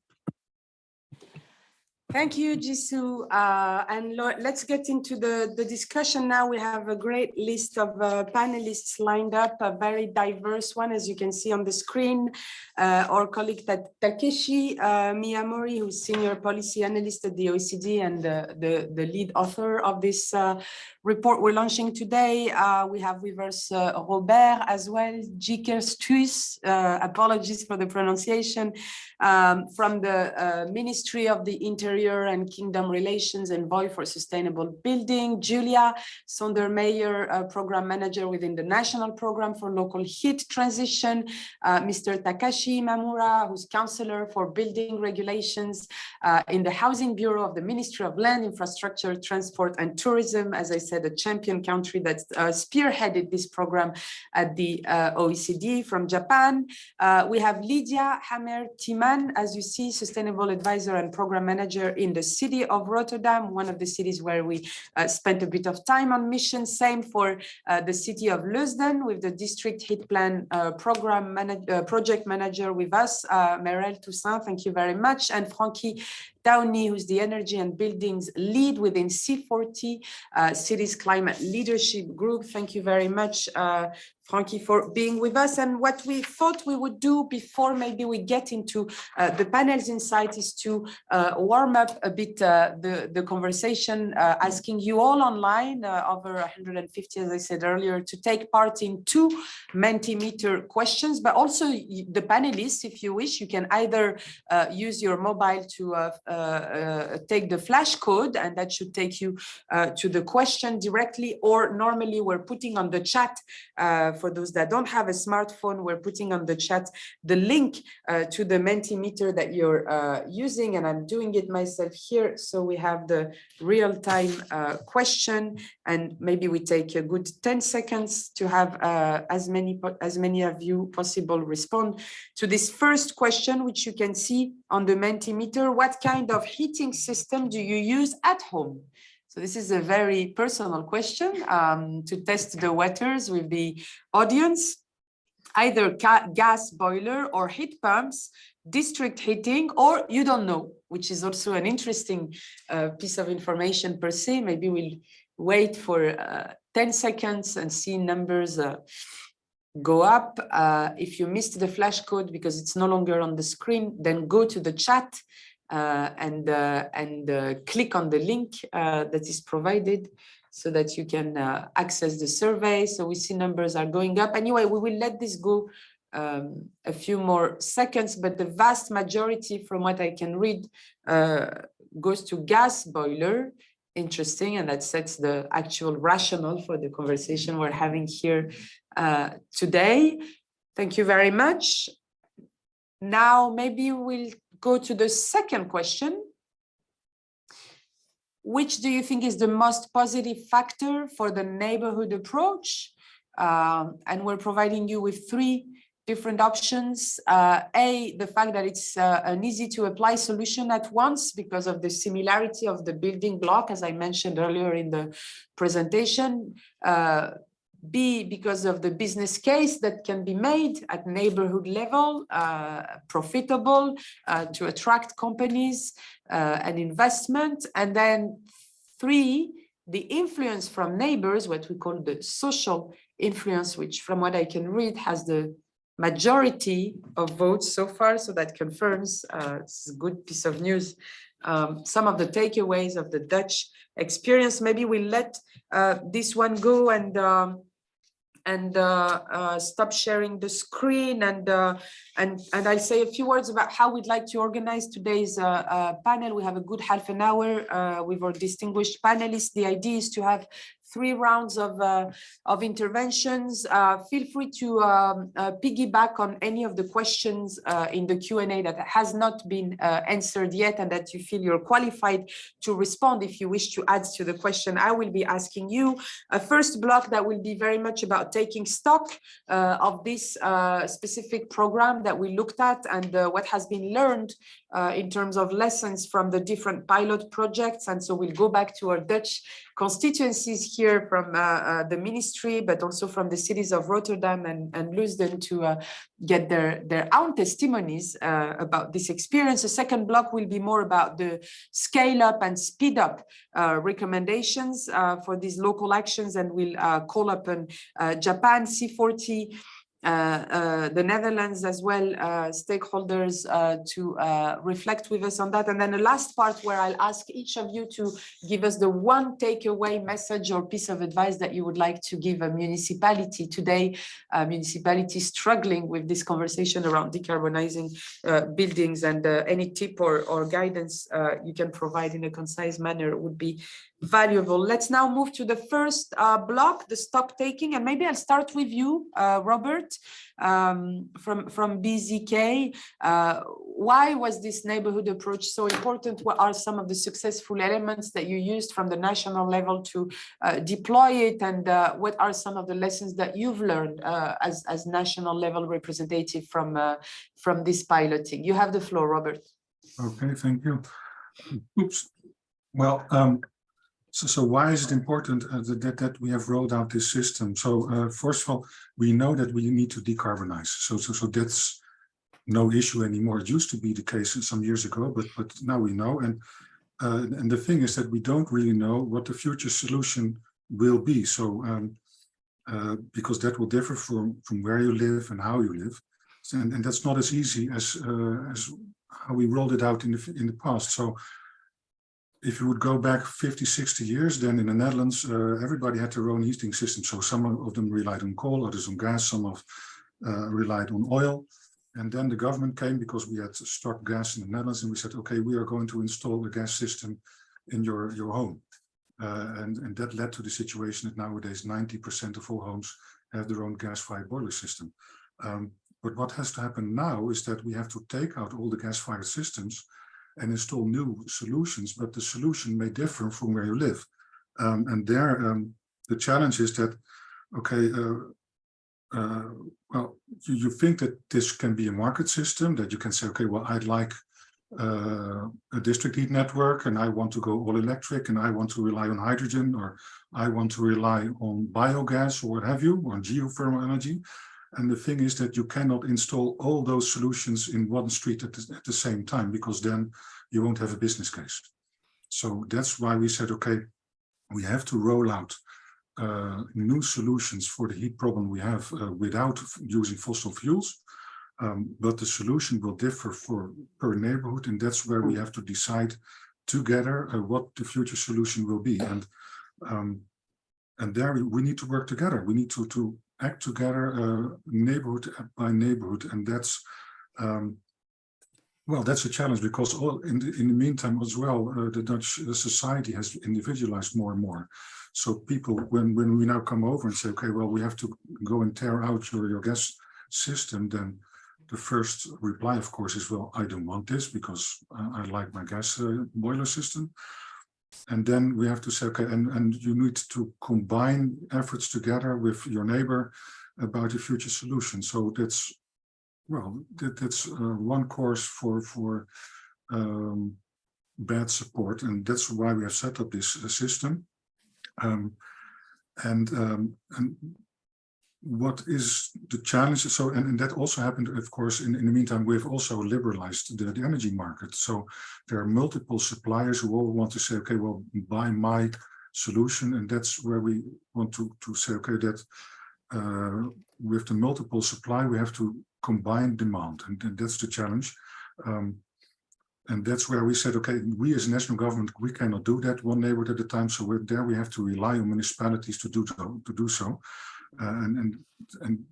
Thank you, Jisoo. And let's get into the discussion now. We have a great list of panelists lined up, a very diverse one, as you can see on the screen. Our colleague Takeshi Miyamori, who's Senior Policy Analyst at the OECD and the lead author of this report we're launching today. We have with us Robert as well, Jikerstuis, apologies for the pronunciation, from the Ministry of the Interior and Kingdom Relations Envoy for Sustainable Building, Julia Sondermeyer, Program Manager within the National Program for Local Heat Transition, Mr. Takashi Mamura, who's Counselor for Building Regulations in the Housing Bureau of the Ministry of Land, Infrastructure, Transport and Tourism, as I said, a champion country that spearheaded this program at the OECD from Japan. We have Lydia Hammer-Timan, as you see, Sustainable Advisor and Program Manager in the city of Rotterdam, one of the cities where we spent a bit of time on mission. Same for the city of Leusden with the District Heat Plan project manager with us, Merel Toussaint, thank you very much, and Frankie Downey, who's the Energy and Buildings Lead within C40, Cities Climate Leadership Group. Thank you very much, Frankie, for being with us. And what we thought we would do before maybe we get into the panel's insight is to warm up a bit the conversation, asking you all online, over 150, as I said earlier, to take part in 2 Mentimeter questions, but also the panelists, if you wish, you can either use your mobile to take the flash code, and that should take you to the question directly, or normally we're putting on the chat, for those that don't have a smartphone, we're putting on the chat the link to the Mentimeter that you're using, and I'm doing it myself here. So we have the real-time question, and maybe we take a good 10 seconds to have as many of you possible respond to this first question, which you can see on the Mentimeter. What kind of heating system do you use at home? So this is a very personal question to test the waters with the audience. Either gas boiler or heat pumps, district heating, or you don't know, which is also an interesting piece of information per se. Maybe we'll wait for 10 seconds and see numbers go up. If you missed the flash code because it's no longer on the screen, then go to the chat and click on the link that is provided so that you can access the survey. So we see numbers are going up. Anyway, we will let this go a few more seconds, but the vast majority, from what I can read, goes to gas boiler. Interesting, and that sets the actual rationale for the conversation we're having here today. Thank you very much. Now, maybe we'll go to the second question. Which do you think is the most positive factor for the neighborhood approach? And we're providing you with 3 different options. A, the fact that it's an easy to apply solution at once because of the similarity of the building block, as I mentioned earlier in the presentation. B, because of the business case that can be made at neighborhood level, profitable to attract companies and investment. And then 3, the influence from neighbors, what we call the social influence, which from what I can read has the majority of votes so far. So that confirms, this is a good piece of news, some of the takeaways of the Dutch experience. Maybe we'll let this one go and stop sharing the screen, and I'll say a few words about how we'd like to organize today's panel. We have a good half an hour with our distinguished panelists. The idea is to have 3 rounds of interventions. Feel free to piggyback on any of the questions in the Q&A that has not been answered yet and that you feel you're qualified to respond. If you wish to add to the question I will be asking you. A first block that will be very much about taking stock of this specific program that we looked at and what has been learned in terms of lessons from the different pilot projects. And so we'll go back to our Dutch constituencies here from the ministry, but also from the cities of Rotterdam and Leusden to get their own testimonies about this experience. The second block will be more about the scale up and speed up recommendations for these local actions, and we'll call upon Japan, C40, the Netherlands as well, stakeholders to reflect with us on that. And then the last part where I'll ask each of you to give us the one takeaway message or piece of advice that you would like to give a municipality today, municipality struggling with this conversation around decarbonizing buildings, and any tip or guidance you can provide in a concise manner would be valuable. Let's now move to the first block, the stock taking, and maybe I'll start with you, Robert, from BZK. Why was this neighborhood approach so important? What are some of the successful elements that you used from the national level to deploy it, and what are some of the lessons that you've learned as national level representative from this piloting? You have the floor, Robert. Okay, thank you. Oops. Well, so why is it important that we have rolled out this system? So first of all, we know that we need to decarbonize. So that's no issue anymore. It used to be the case some years ago, but now we know. And the thing is that we don't really know what the future solution will be. So because that will differ from where you live and how you live, and that's not as easy as how we rolled it out in the past. So if you would go back 50, 60 years, then in the Netherlands, everybody had their own heating system. So some of them relied on coal, others on gas, some relied on oil. And then the government came because we had stock gas in the Netherlands, and we said, okay, we are going to install a gas system in your home. And that led to the situation that nowadays 90% of all homes have their own gas-fired boiler system. But what has to happen now is that we have to take out all the gas-fired systems and install new solutions, but the solution may differ from where you live. And there, the challenge is that, okay, well, you think that this can be a market system, that you can say, okay, well, I'd like a district heat network, and I want to go all electric, and I want to rely on hydrogen, or I want to rely on biogas, or what have you, or geothermal energy. And the thing is that you cannot install all those solutions in one street at the same time, because then you won't have a business case. So that's why we said, okay, we have to roll out new solutions for the heat problem we have without using fossil fuels. But the solution will differ per neighborhood, and that's where we have to decide together what the future solution will be. And there we need to work together. We need to act together, neighborhood by neighborhood, and that's well, that's a challenge because in the meantime as well, the Dutch society has individualized more and more. So people, when we now come over and say, okay, well, we have to go and tear out your gas system, then the first reply, of course, is, well, I don't want this because I like my gas boiler system. And then we have to say, okay, and you need to combine efforts together with your neighbor about a future solution. So that's, well, that's one course for bad support, and that's why we have set up this system. And what is the challenge? So, and that also happened, of course, in the meantime, we've also liberalized the energy market. So there are multiple suppliers who all want to say, okay, well, buy my solution. And that's where we want to say, okay, that with the multiple supply, we have to combine demand. And that's the challenge. And that's where we said, okay, we as a national government, we cannot do that one neighborhood at a time. So there we have to rely on municipalities to do so. And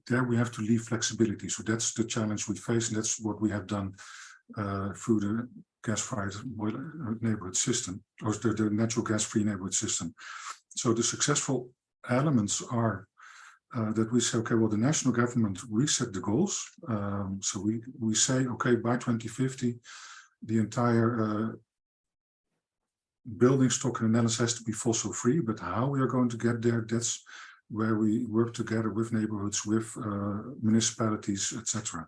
there we have to leave flexibility. So that's the challenge we face, and that's what we have done through the gas-fired neighborhood system, or the natural gas-free neighborhood system. So the successful elements are that we say, okay, well, the national government reset the goals. So we say, okay, by 2050, the entire building stock in the Netherlands has to be fossil-free. But how we are going to get there, that's where we work together with neighborhoods, with municipalities, etc.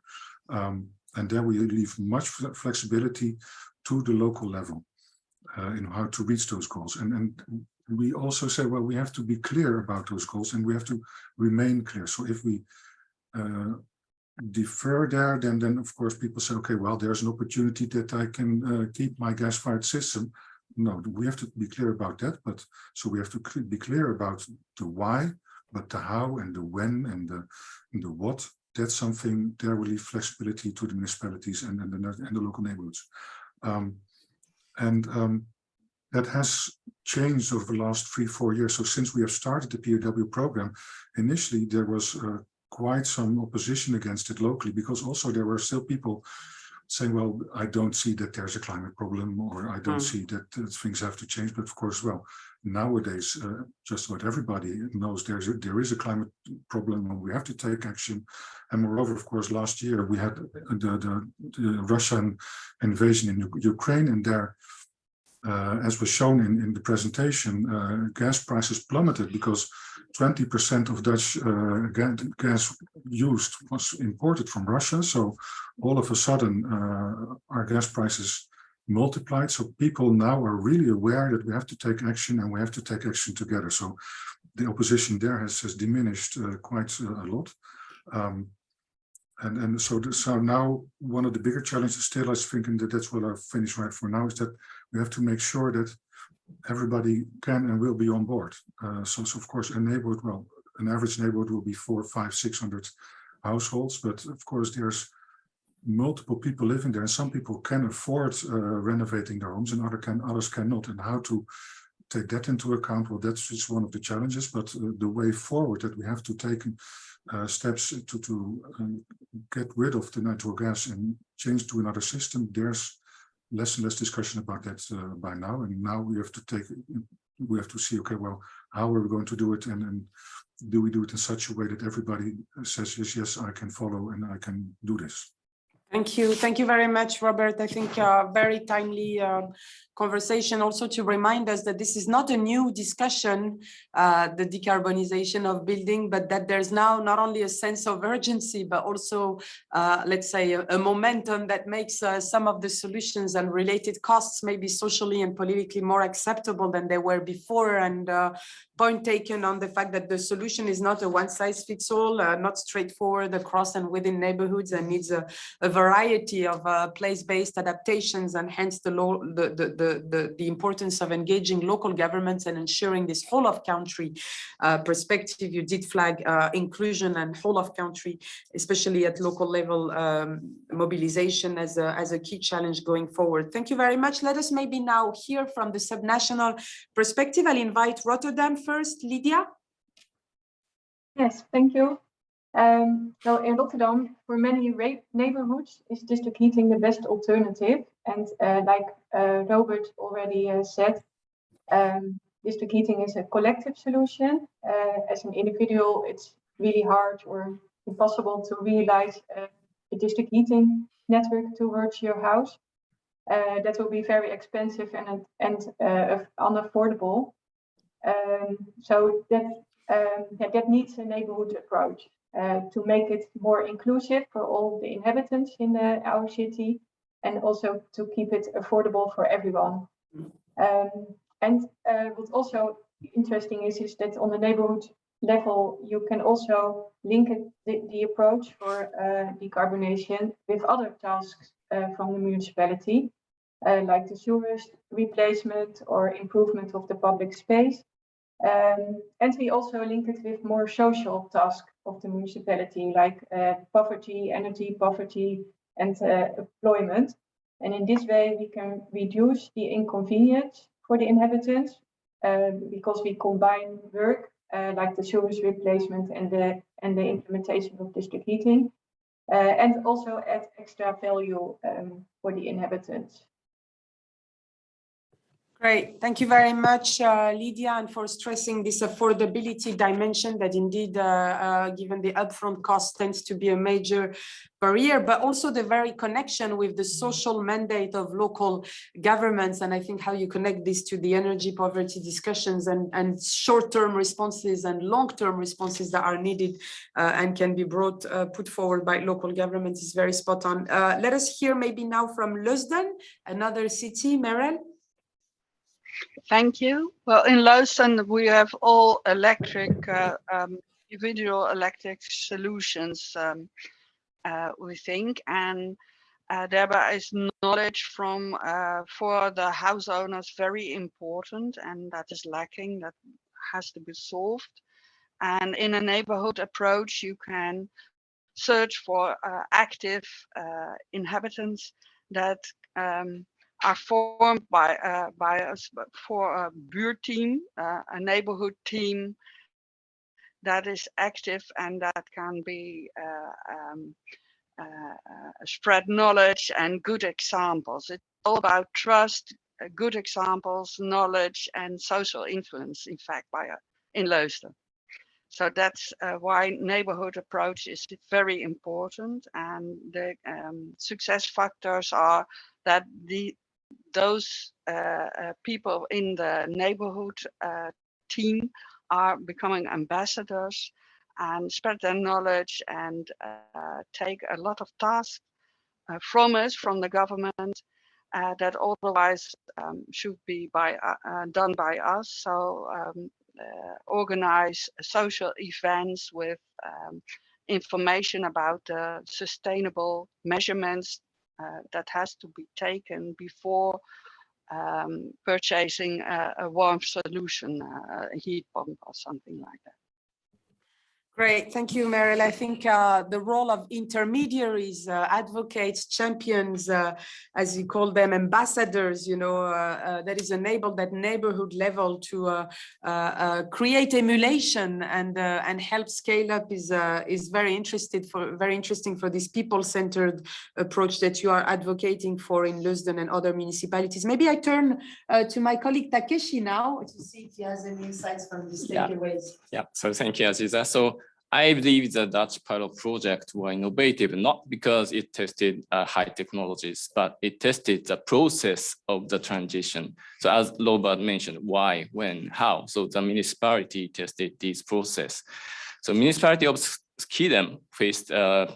And there we leave much flexibility to the local level in how to reach those goals. And we also say, well, we have to be clear about those goals, and we have to remain clear. So if we defer there, then of course people say, okay, well, there's an opportunity that I can keep my gas-fired system. No, we have to be clear about that. But so we have to be clear about the why, but the how and the when and the what, that's something there we leave flexibility to the municipalities and the local neighborhoods. That has changed over the last 3-4 years. So since we have started the POW program, initially there was quite some opposition against it locally, because also there were still people saying, well, I don't see that there's a climate problem, or I don't see that things have to change. But of course, well, nowadays, just about everybody knows there is a climate problem and we have to take action. And moreover, of course, last year we had the Russian invasion in Ukraine, and there, as was shown in the presentation, gas prices plummeted because 20% of Dutch gas used was imported from Russia. So all of a sudden, our gas prices multiplied. So people now are really aware that we have to take action, and we have to take action together. So the opposition there has diminished quite a lot. And so now one of the bigger challenges still, I was thinking that's what I'll finish right for now, is that we have to make sure that everybody can and will be on board. So of course, a neighborhood, well, an average neighborhood will be 400, 500, 600 households, but of course there's multiple people living there, and some people can afford renovating their homes and others cannot. And how to take that into account, well, that's just one of the challenges, but the way forward that we have to take steps to get rid of the natural gas and change to another system, there's less and less discussion about that by now. And now we have to see, okay, well, how are we going to do it, and do we do it in such a way that everybody says, yes, I can follow and I can do this. Thank you very much, Robert. I think very timely conversation, also to remind us that this is not a new discussion, the decarbonization of building, but that there's now not only a sense of urgency, but also, let's say, a momentum that makes some of the solutions and related costs maybe socially and politically more acceptable than they were before. And point taken on the fact that the solution is not a one-size-fits-all, not straightforward across and within neighborhoods, and needs a variety of place-based adaptations, and hence the importance of engaging local governments and ensuring this whole of country perspective. You did flag inclusion and whole of country, especially at local level, mobilization as a key challenge going forward. Thank you very much. Let us maybe now hear from the subnational perspective. I'll invite Rotterdam first. Lydia? Yes, thank you. So in Rotterdam, for many neighborhoods, is district heating the best alternative. And like Robert already said, district heating is a collective solution. As an individual, it's really hard or impossible to realize a district heating network towards your house. That will be very expensive and unaffordable. So that needs a neighborhood approach to make it more inclusive for all the inhabitants in our city, and also to keep it affordable for everyone. And what's also interesting is that on the neighborhood level, you can also link the approach for decarbonation with other tasks from the municipality, like the sewers replacement or improvement of the public space. And we also link it with more social tasks of the municipality, like poverty, energy poverty, and employment. And in this way, we can reduce the inconvenience for the inhabitants because we combine work like the sewers replacement and the implementation of district heating, and also add extra value for the inhabitants. Great, thank you very much, Lydia, and for stressing this affordability dimension that indeed, given the upfront cost, tends to be a major barrier, but also the very connection with the social mandate of local governments. And I think how you connect this to the energy poverty discussions and short-term responses and long-term responses that are needed and can be put forward by local governments is very spot on. Let us hear maybe now from Leusden, another city. Meryl? Thank you. Well, in Leusden, we have all electric, individual electric solutions, we think, and thereby is knowledge from for the house owners very important, and that is lacking, that has to be solved. And in a neighborhood approach, you can search for active inhabitants that are formed by us for a buurt team, a neighborhood team that is active and that can be spread knowledge and good examples. It's all about trust, good examples, knowledge, and social influence, in fact, in Leusden. So that's why neighborhood approach is very important, and the success factors are that those people in the neighborhood team are becoming ambassadors and spread their knowledge and take a lot of tasks from us, from the government, that otherwise should be done by us. So organize social events with information about the sustainable measurements that has to be taken before purchasing a warm solution, a heat pump or something like that. Great, thank you, Meryl. I think the role of intermediaries, advocates, champions, as you call them, ambassadors, that is enabled at neighborhood level to create emulation and help scale up is very interesting for this people-centered approach that you are advocating for in Leusden and other municipalities. Maybe I turn to my colleague Takeshi now to see if he has any insights from these takeaways. Yeah, so thank you, Aziza. So I believe the Dutch pilot project were innovative, not because it tested high technologies, but it tested the process of the transition. So as Robert mentioned, why, when, how. So the municipality tested this process. So municipality of Skidam faced a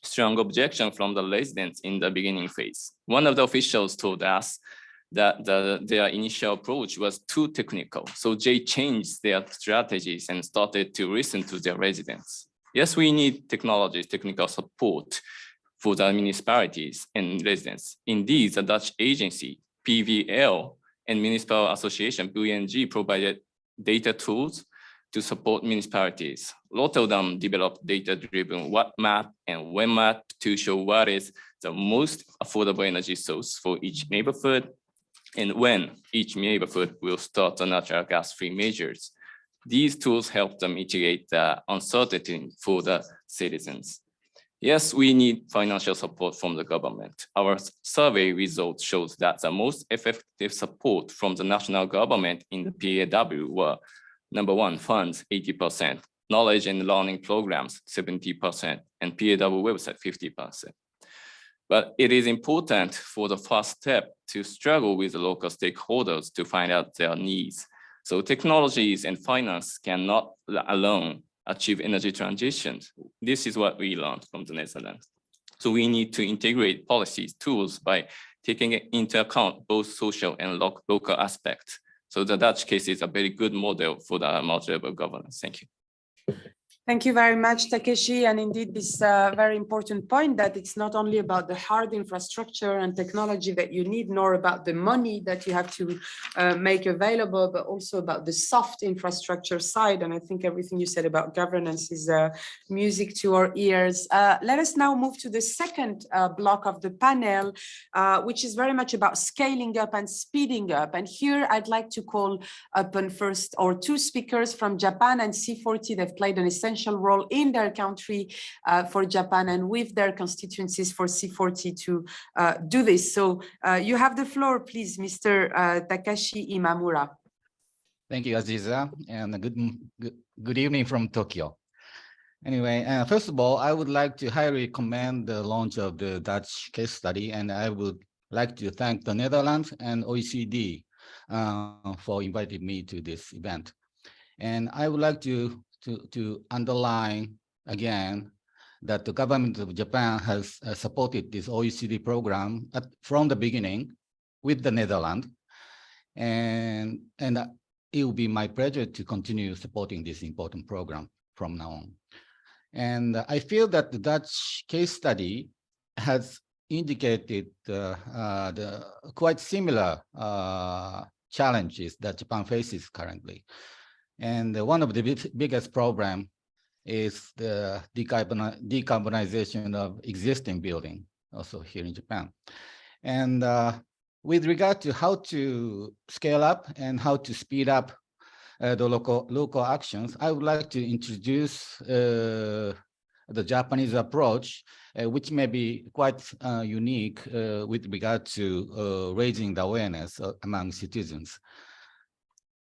strong objection from the residents in the beginning phase. One of the officials told us that their initial approach was too technical. So they changed their strategies and started to listen to their residents. Yes, we need technical support for the municipalities and residents. Indeed, the Dutch agency, PVL, and Municipal Association, BNG, provided data tools to support municipalities. A lot of them developed data-driven what map and when map to show what is the most affordable energy source for each neighborhood and when each neighborhood will start the natural gas-free measures. These tools help them mitigate the uncertainty for the citizens. Yes, we need financial support from the government. Our survey results shows that the most effective support from the national government in the PAW were number one, funds 80%, knowledge and learning programs 70%, and PAW website 50%. But it is important for the first step to struggle with the local stakeholders to find out their needs. So technologies and finance cannot alone achieve energy transitions. This is what we learned from the Netherlands. So we need to integrate policies, tools by taking into account both social and local aspects. So the Dutch case is a very good model for the multi-level governance. Thank you. Thank you very much, Takeshi. And indeed, this very important point that it's not only about the hard infrastructure and technology that you need, nor about the money that you have to make available, but also about the soft infrastructure side. And I think everything you said about governance is music to our ears. Let us now move to the second block of the panel, which is very much about scaling up and speeding up. And here I'd like to call upon first our two speakers from Japan and C40. They've played an essential role in their country for Japan and with their constituencies for C40 to do this. So you have the floor, please, Mr. Takashi Imamura. Thank you, Aziza, and good evening from Tokyo. Anyway, first of all, I would like to highly commend the launch of the Dutch case study, and I would like to thank the Netherlands and OECD for inviting me to this event. And I would like to underline again that the government of Japan has supported this OECD program from the beginning with the Netherlands. And it will be my pleasure to continue supporting this important program from now on. And I feel that the Dutch case study has indicated the quite similar challenges that Japan faces currently. And one of the biggest problem is the decarbonization of existing building, also here in Japan. And with regard to how to scale up and how to speed up the local actions, I would like to introduce the Japanese approach, which may be quite unique with regard to raising the awareness among citizens.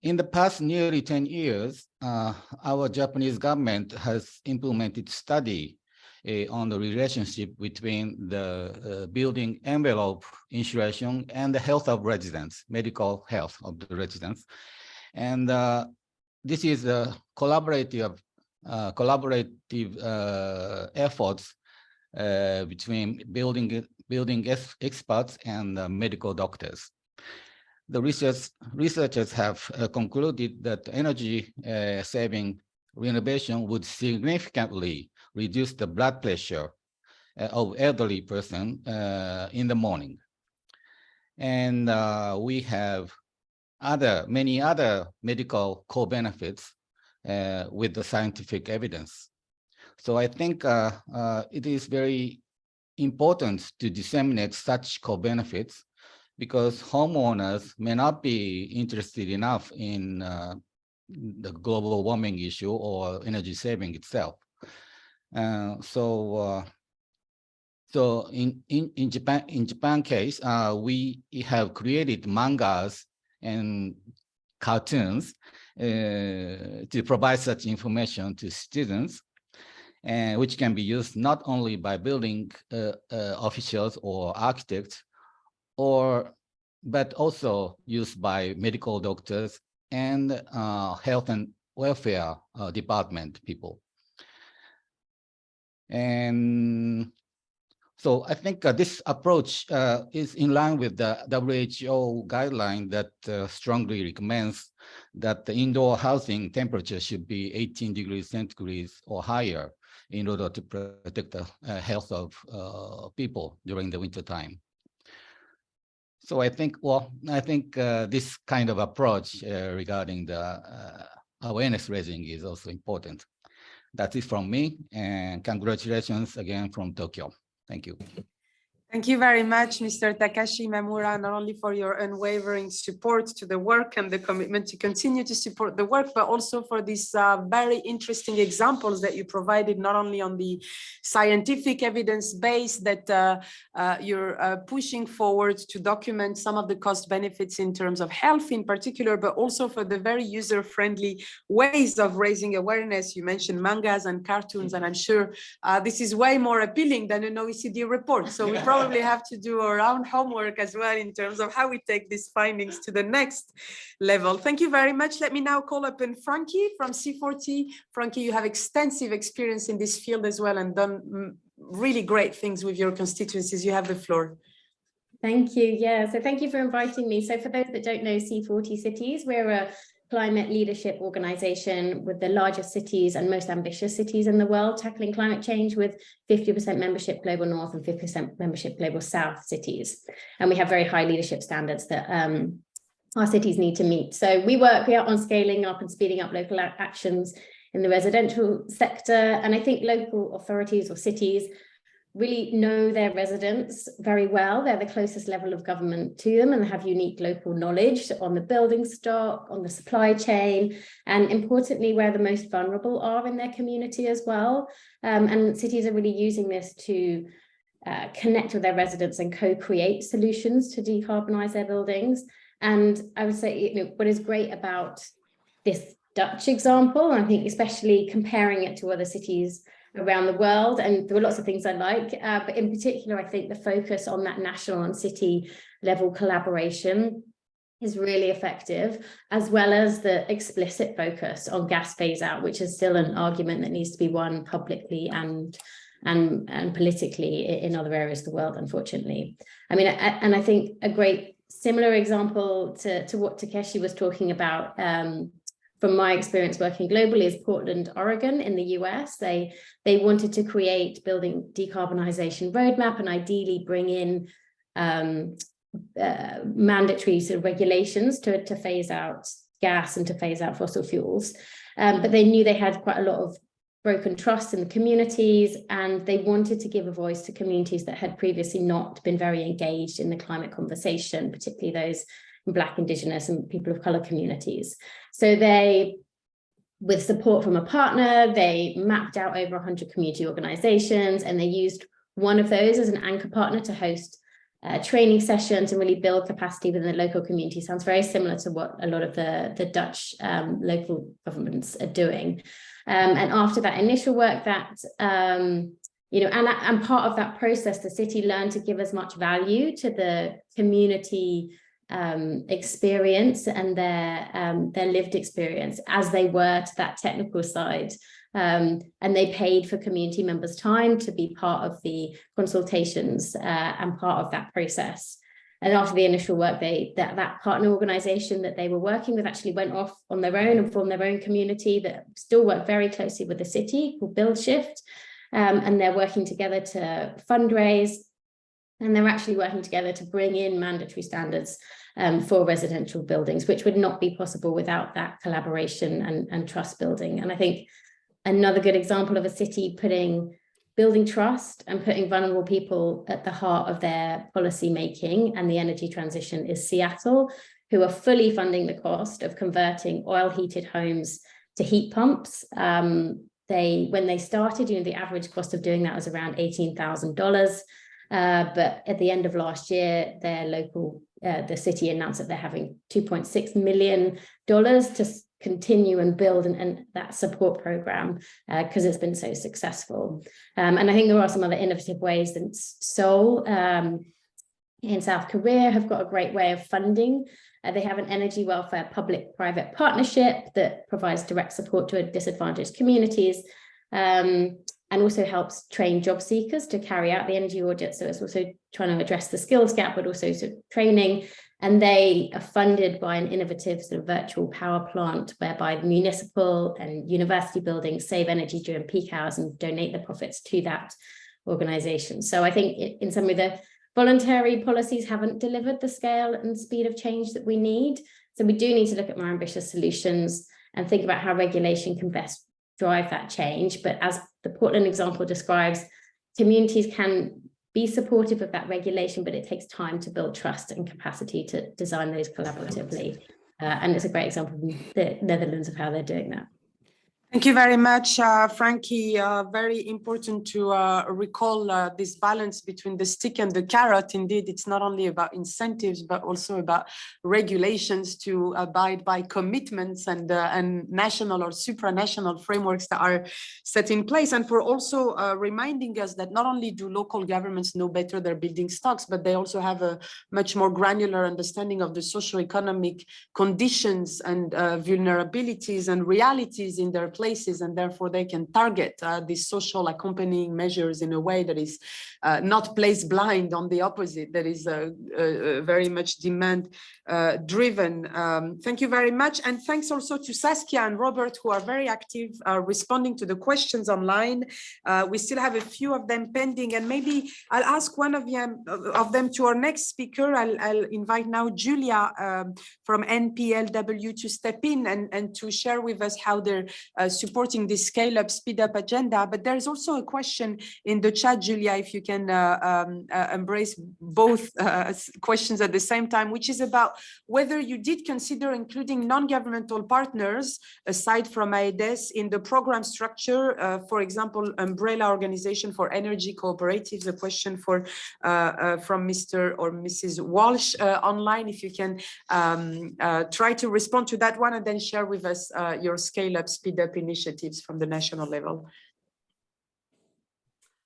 In the past nearly 10 years, our Japanese government has implemented study on the relationship between the building envelope insulation and the health of residents, medical health of the residents. And this is a collaborative efforts between building experts and medical doctors. The researchers have concluded that energy saving renovation would significantly reduce the blood pressure of elderly person in the morning. And we have many other medical co-benefits with the scientific evidence. So I think it is very important to disseminate such co-benefits, because homeowners may not be interested enough in the global warming issue or energy saving itself. So in Japan case, we have created mangas and cartoons to provide such information to students, and which can be used not only by building officials or architects, but also used by medical doctors and health and welfare department people. And So I think this approach is in line with the WHO guideline that strongly recommends that the indoor housing temperature should be 18 degrees centigrade or higher in order to protect the health of people during the winter time. So I think, this kind of approach regarding the awareness raising is also important. That's it from me, and congratulations again from Tokyo. Thank you. Thank you very much, Mr. Takashi Mamura, not only for your unwavering support to the work and the commitment to continue to support the work, but also for these very interesting examples that you provided, not only on the scientific evidence base that you're pushing forward to document some of the cost benefits in terms of health in particular, but also for the very user-friendly ways of raising awareness. You mentioned mangas and cartoons, and I'm sure this is way more appealing than an OECD report. So we probably have to do our own homework as well in terms of how we take these findings to the next level. Thank you very much. Let me now call upon Frankie from C40. Frankie, you have extensive experience in this field as well and done really great things with your constituencies. You have the floor. Thank you. Yeah, so thank you for inviting me. So for those that don't know C40 Cities, we're a climate leadership organization with the largest cities and most ambitious cities in the world tackling climate change, with 50% membership global north and 50% membership global south cities. And we have very high leadership standards that our cities need to meet. So we work on scaling up and speeding up local actions in the residential sector. And I think local authorities or cities really know their residents very well. They're the closest level of government to them and have unique local knowledge on the building stock, on the supply chain, and importantly, where the most vulnerable are in their community as well. And cities are really using this to connect with their residents and co-create solutions to decarbonize their buildings. And I would say, what is great about this Dutch example, and I think especially comparing it to other cities around the world, and there were lots of things I like, but in particular, I think the focus on that national and city level collaboration is really effective, as well as the explicit focus on gas phase out, which is still an argument that needs to be won publicly and politically in other areas of the world, unfortunately. I mean, and I think a great similar example to what Takeshi was talking about, from my experience working globally, is Portland, Oregon in the US. They wanted to create building decarbonization roadmap and ideally bring in mandatory sort of regulations to phase out gas and to phase out fossil fuels. But they knew they had quite a lot of broken trust in the communities, and they wanted to give a voice to communities that had previously not been very engaged in the climate conversation, particularly those Black, Indigenous, and people of color communities. So they, with support from a partner, they mapped out over 100 community organizations, and they used one of those as an anchor partner to host training sessions and really build capacity within the local community. Sounds very similar to what a lot of the Dutch local governments are doing. And after that initial work, that and part of that process, the city learned to give as much value to the community experience and their lived experience as they were to that technical side. And they paid for community members' time to be part of the consultations and part of that process. And after the initial work, that partner organization that they were working with actually went off on their own and formed their own community that still worked very closely with the city, called Build Shift. And they're working together to fundraise, and they're actually working together to bring in mandatory standards for residential buildings, which would not be possible without that collaboration and trust building. And I think another good example of a city building trust and putting vulnerable people at the heart of their policy making and the energy transition is Seattle, who are fully funding the cost of converting oil heated homes to heat pumps. When they started, the average cost of doing that was around $18,000. But at the end of last year, the city announced that they're having $2.6 million to continue and build and that support program because it's been so successful. And I think there are some other innovative ways that Seoul in South Korea have got a great way of funding. They have an energy welfare public-private partnership that provides direct support to disadvantaged communities. and also helps train job seekers to carry out the energy audit. So it's also trying to address the skills gap, but also sort of training. And they are funded by an innovative sort of virtual power plant whereby the municipal and university buildings save energy during peak hours and donate the profits to that organization. So I think in some of the voluntary policies haven't delivered the scale and speed of change that we need. So we do need to look at more ambitious solutions and think about how regulation can best drive that change. But as the Portland example describes, communities can be supportive of that regulation, but it takes time to build trust and capacity to design those collaboratively. And it's a great example from the Netherlands of how they're doing that. Thank you very much, Frankie. Very important to recall this balance between the stick and the carrot. Indeed, it's not only about incentives, but also about regulations to abide by commitments and national or supranational frameworks that are set in place. And for also reminding us that not only do local governments know better their building stocks, but they also have a much more granular understanding of the socio-economic conditions and vulnerabilities and realities in their places, and therefore they can target these social accompanying measures in a way that is not placed blind, on the opposite, that is very much demand driven. Thank you very much, and thanks also to Saskia and Robert, who are very active responding to the questions online. We still have a few of them pending, and maybe I'll ask one of them to our next speaker. I'll invite now Julia from NPLW to step in and to share with us how they're supporting this scale up, speed up agenda. But there's also a question in the chat, Julia, if you can embrace both questions at the same time, which is about whether you did consider including non-governmental partners aside from AEDES in the program structure, for example, umbrella organization for energy cooperatives. A question for from Mr. or Mrs. Walsh online, if you can try to respond to that one and then share with us your scale up, speed up initiatives from the national level.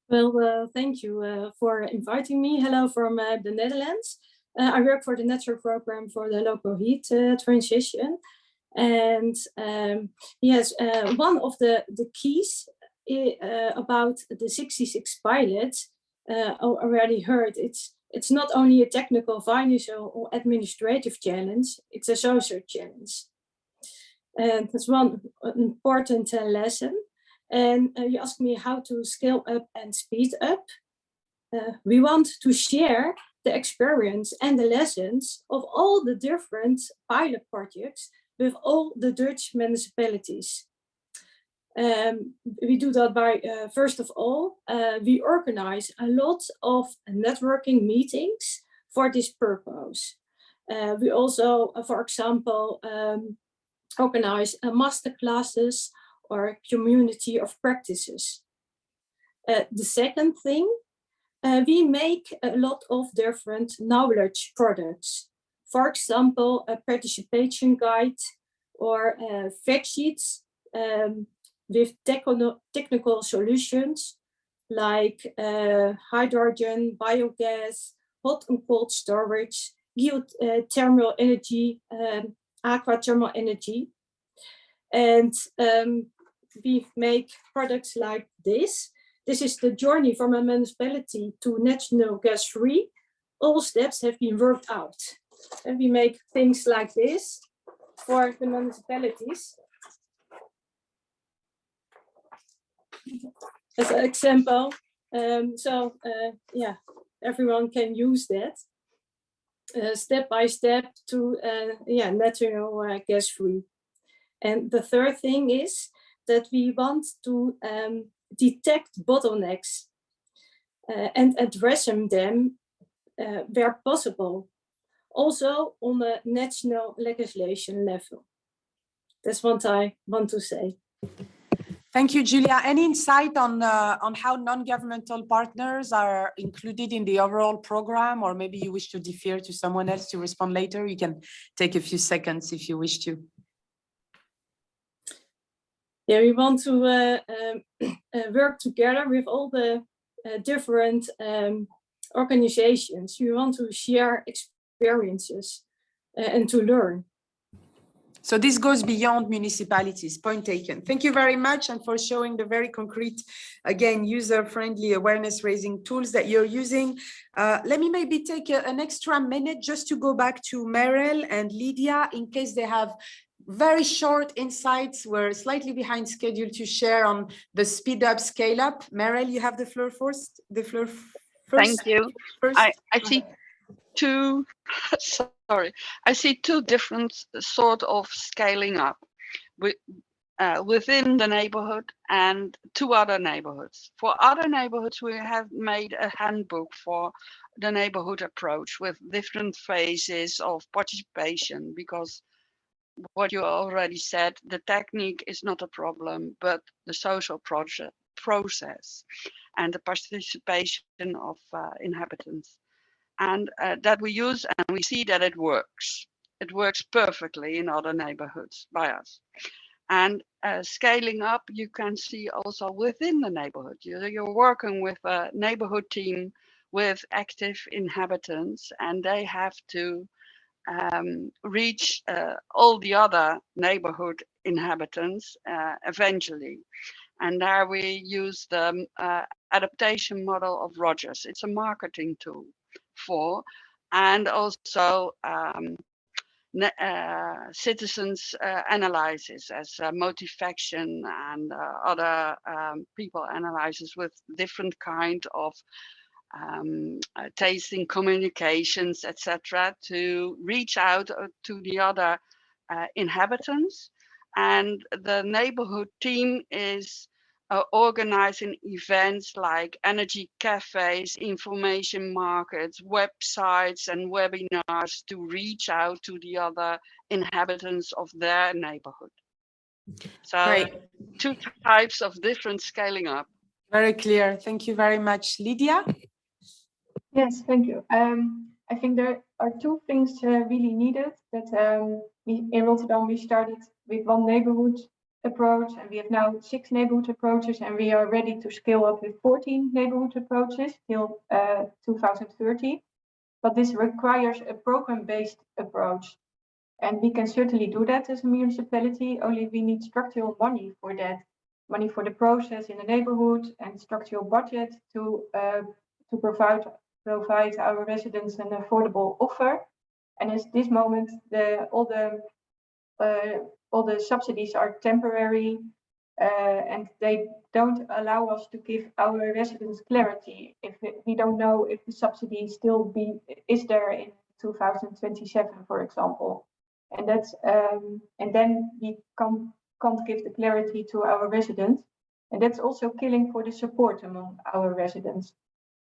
Well, thank you for inviting me. Hello from the Netherlands. I work for the Network Program for the Local Heat Transition. And yes, one of the keys about the 66 pilots already heard, it's not only a technical, financial or administrative challenge, it's a social challenge. And that's one important lesson. And you asked me how to scale up and speed up. We want to share the experience and the lessons of all the different pilot projects with all the Dutch municipalities. We do that by, first of all, we organize a lot of networking meetings for this purpose. We also, for example, organize master classes or community of practices. The second thing, we make a lot of different knowledge products. For example, a participation guide or fact sheets with technical solutions like hydrogen, biogas, hot and cold storage, geothermal energy, aquathermal energy. And we make products like this. This is the journey from a municipality to national gas-free. All steps have been worked out. And we make things like this for the municipalities. As an example, yeah, everyone can use that step by step to national gas-free. And the third thing is that we want to detect bottlenecks and address them where possible, also on a national legislation level. That's what I want to say. Thank you, Julia. Any insight on how non-governmental partners are included in the overall program, or maybe you wish to defer to someone else to respond later? You can take a few seconds if you wish to. Yeah, we want to work together with all the different organizations. We want to share experiences and to learn. So this goes beyond municipalities, point taken. Thank you very much and for showing the very concrete, again, user-friendly awareness raising tools that you're using. Let me maybe take an extra minute just to go back to Meryl and Lydia in case they have very short insights. We're slightly behind schedule to share on the speed up, scale up. Meryl, you have the floor first. Thank you. First. I see two, sorry, I see two different sort of scaling up within the neighborhood and two other neighborhoods. For other neighborhoods, we have made a handbook for the neighborhood approach with different phases of participation, because what you already said, the technique is not a problem, but the social process and the participation of inhabitants. And that we use, and we see that it works. It works perfectly in other neighborhoods by us. And scaling up, you can see also within the neighborhood. You're working with a neighborhood team with active inhabitants, and they have to reach all the other neighborhood inhabitants eventually. And there we use the adaptation model of Rogers. It's a marketing tool for, and also citizens analysis as motivation and other people analysis with different kind of tasting communications, etc., to reach out to the other inhabitants. And the neighborhood team is organizing events like energy cafes, information markets, websites, and webinars to reach out to the other inhabitants of their neighborhood. So Great. Two types of different scaling up. Very clear. Thank you very much. Lydia? Yes, thank you. I think there are two things really needed. That in Rotterdam we started with one neighborhood approach, and we have now 6 neighborhood approaches, and we are ready to scale up with 14 neighborhood approaches till 2030. But this requires a program-based approach, and we can certainly do that as a municipality. Only we need structural money for that, money for the process in the neighborhood, and structural budget to provide our residents an affordable offer. And at this moment, all the subsidies are temporary, and they don't allow us to give our residents clarity. If we don't know if the subsidy still is there in 2027, for example, and that's and then we can't give the clarity to our residents, and that's also killing for the support among our residents.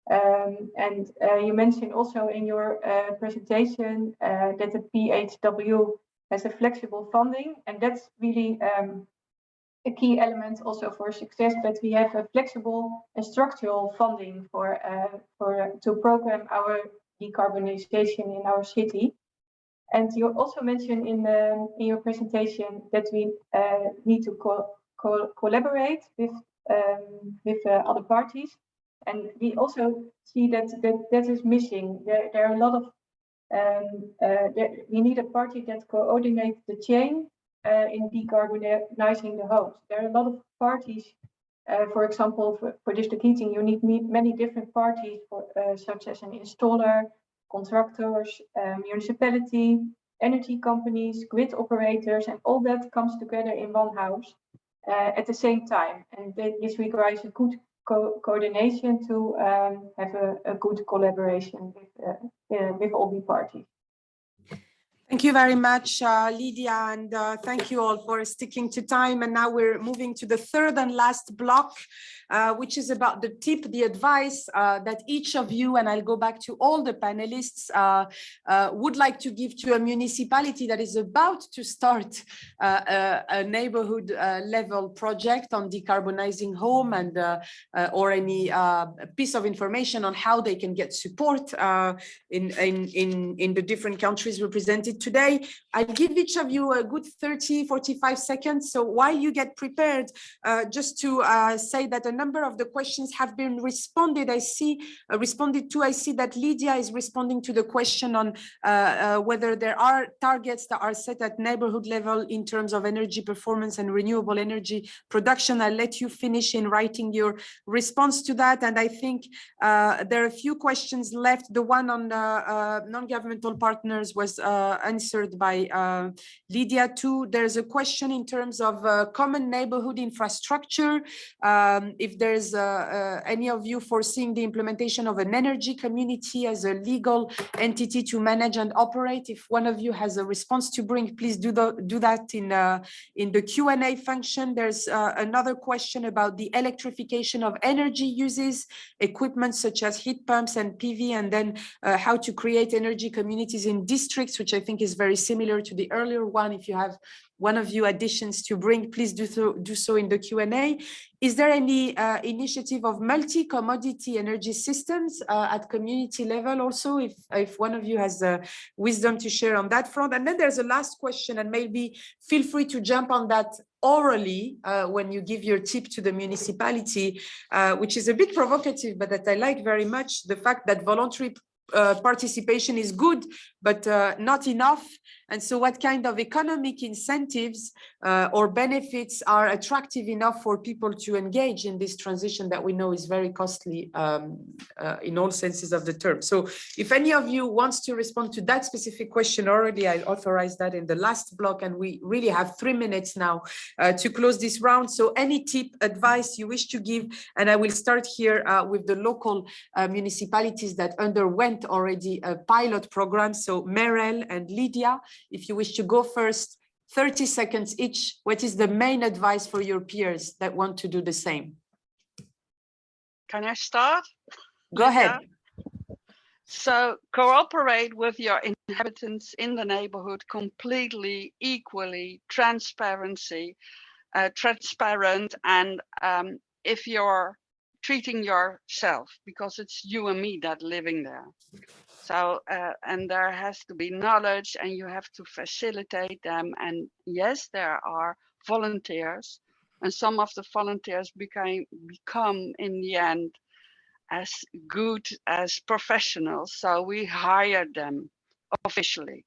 And you mentioned also in your presentation that the PHW has a flexible funding, and that's really a key element also for success, that we have a flexible and structural funding to program our decarbonization in our city. And you also mentioned in your presentation that we need to collaborate with other parties, and we also see that is missing. There are a lot of we need a party that coordinates the chain in decarbonizing the homes. There are a lot of parties. For example, for district heating, you need many different parties, such as an installer, contractors, municipality, energy companies, grid operators, and all that comes together in one house at the same time. And this requires a good coordination to have a good collaboration with all the parties. Thank you very much, Lydia, and thank you all for sticking to time. And now we're moving to the third and last block, which is about the advice that each of you, and I'll go back to all the panelists, would like to give to a municipality that is about to start a neighborhood level project on decarbonizing home, and or any piece of information on how they can get support in the different countries represented today. I'll give each of you a good 30-45 seconds. So while you get prepared, just to say that number of the questions have been responded. I see I see that Lydia is responding to the question on whether there are targets that are set at neighborhood level in terms of energy performance and renewable energy production. I'll let you finish in writing your response to that. And I think there are a few questions left. The one on non-governmental partners was answered by Lydia too. There's a question in terms of common neighborhood infrastructure. If there's any of you foreseeing the implementation of an energy community as a legal entity to manage and operate, if one of you has a response to bring, please do that in the Q&A function. There's another question about the electrification of energy uses, equipment such as heat pumps and PV, and then how to create energy communities in districts, which I think is very similar to the earlier one. If you have one of you additions to bring, please do so in the Q&A. Is there any initiative of multi-commodity energy systems at community level also, if one of you has wisdom to share on that front? And then there's a last question, and maybe feel free to jump on that orally when you give your tip to the municipality, which is a bit provocative, but that I like very much, the fact that voluntary participation is good, but not enough. And so what kind of economic incentives or benefits are attractive enough for people to engage in this transition that we know is very costly in all senses of the term? So if any of you wants to respond to that specific question already, I authorized that in the last block, and we really have 3 minutes now to close this round. So any tip, advice you wish to give, and I will start here with the local municipalities that underwent already a pilot program. So Merel and Lydia, if you wish to go first, 30 seconds each. What is the main advice for your peers that want to do the same? Can I start? Go ahead. So cooperate with your inhabitants in the neighborhood completely, equally, transparent, and if you're treating yourself, because it's you and me that living there. So, and there has to be knowledge, and you have to facilitate them. And yes, there are volunteers, and some of the volunteers become in the end as good as professionals. So we hire them officially.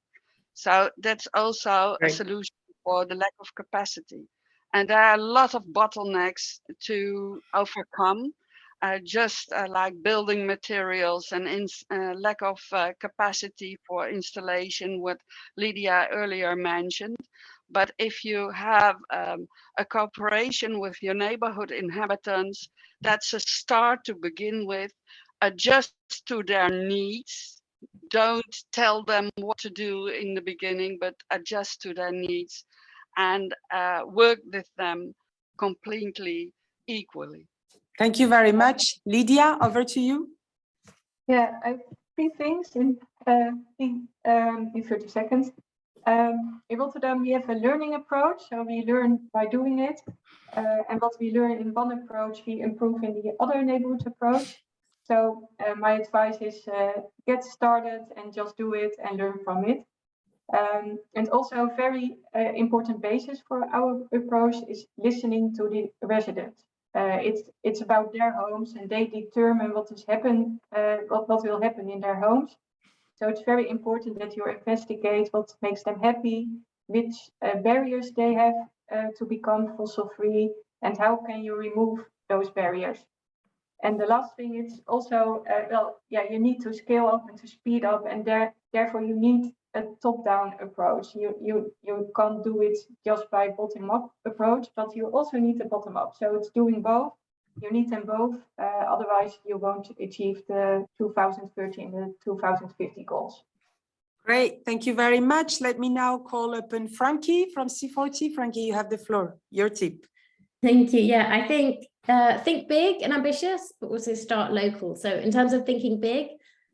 So that's also a solution for the lack of capacity. And there are a lot of bottlenecks to overcome. Just like building materials and lack of capacity for installation, what Lydia earlier mentioned. But if you have a cooperation with your neighborhood inhabitants, that's a start to begin with. Adjust to their needs. Don't tell them what to do in the beginning, but adjust to their needs and work with them completely equally. Thank you very much. Lydia, over to you. Yeah, I have 3 things in 30 seconds. In Rotterdam, we have a learning approach, so we learn by doing it. And what we learn in one approach, we improve in the other neighborhood approach. So my advice is get started and just do it and learn from it. And also a very important basis for our approach is listening to the residents. It's about their homes, and they determine what will happen in their homes. So it's very important that you investigate what makes them happy, which barriers they have to become fossil free, and how can you remove those barriers. And the last thing is also, you need to scale up and to speed up, and therefore you need a top-down approach. You can't do it just by bottom-up approach, but you also need a bottom-up. So it's doing both. You need them both. Otherwise, you won't achieve the 2030 and the 2050 goals. Great. Thank you very much. Let me now call upon Frankie from C40. Frankie, you have the floor. Your tip. Thank you. Yeah, I think big and ambitious, but also start local. So in terms of thinking big,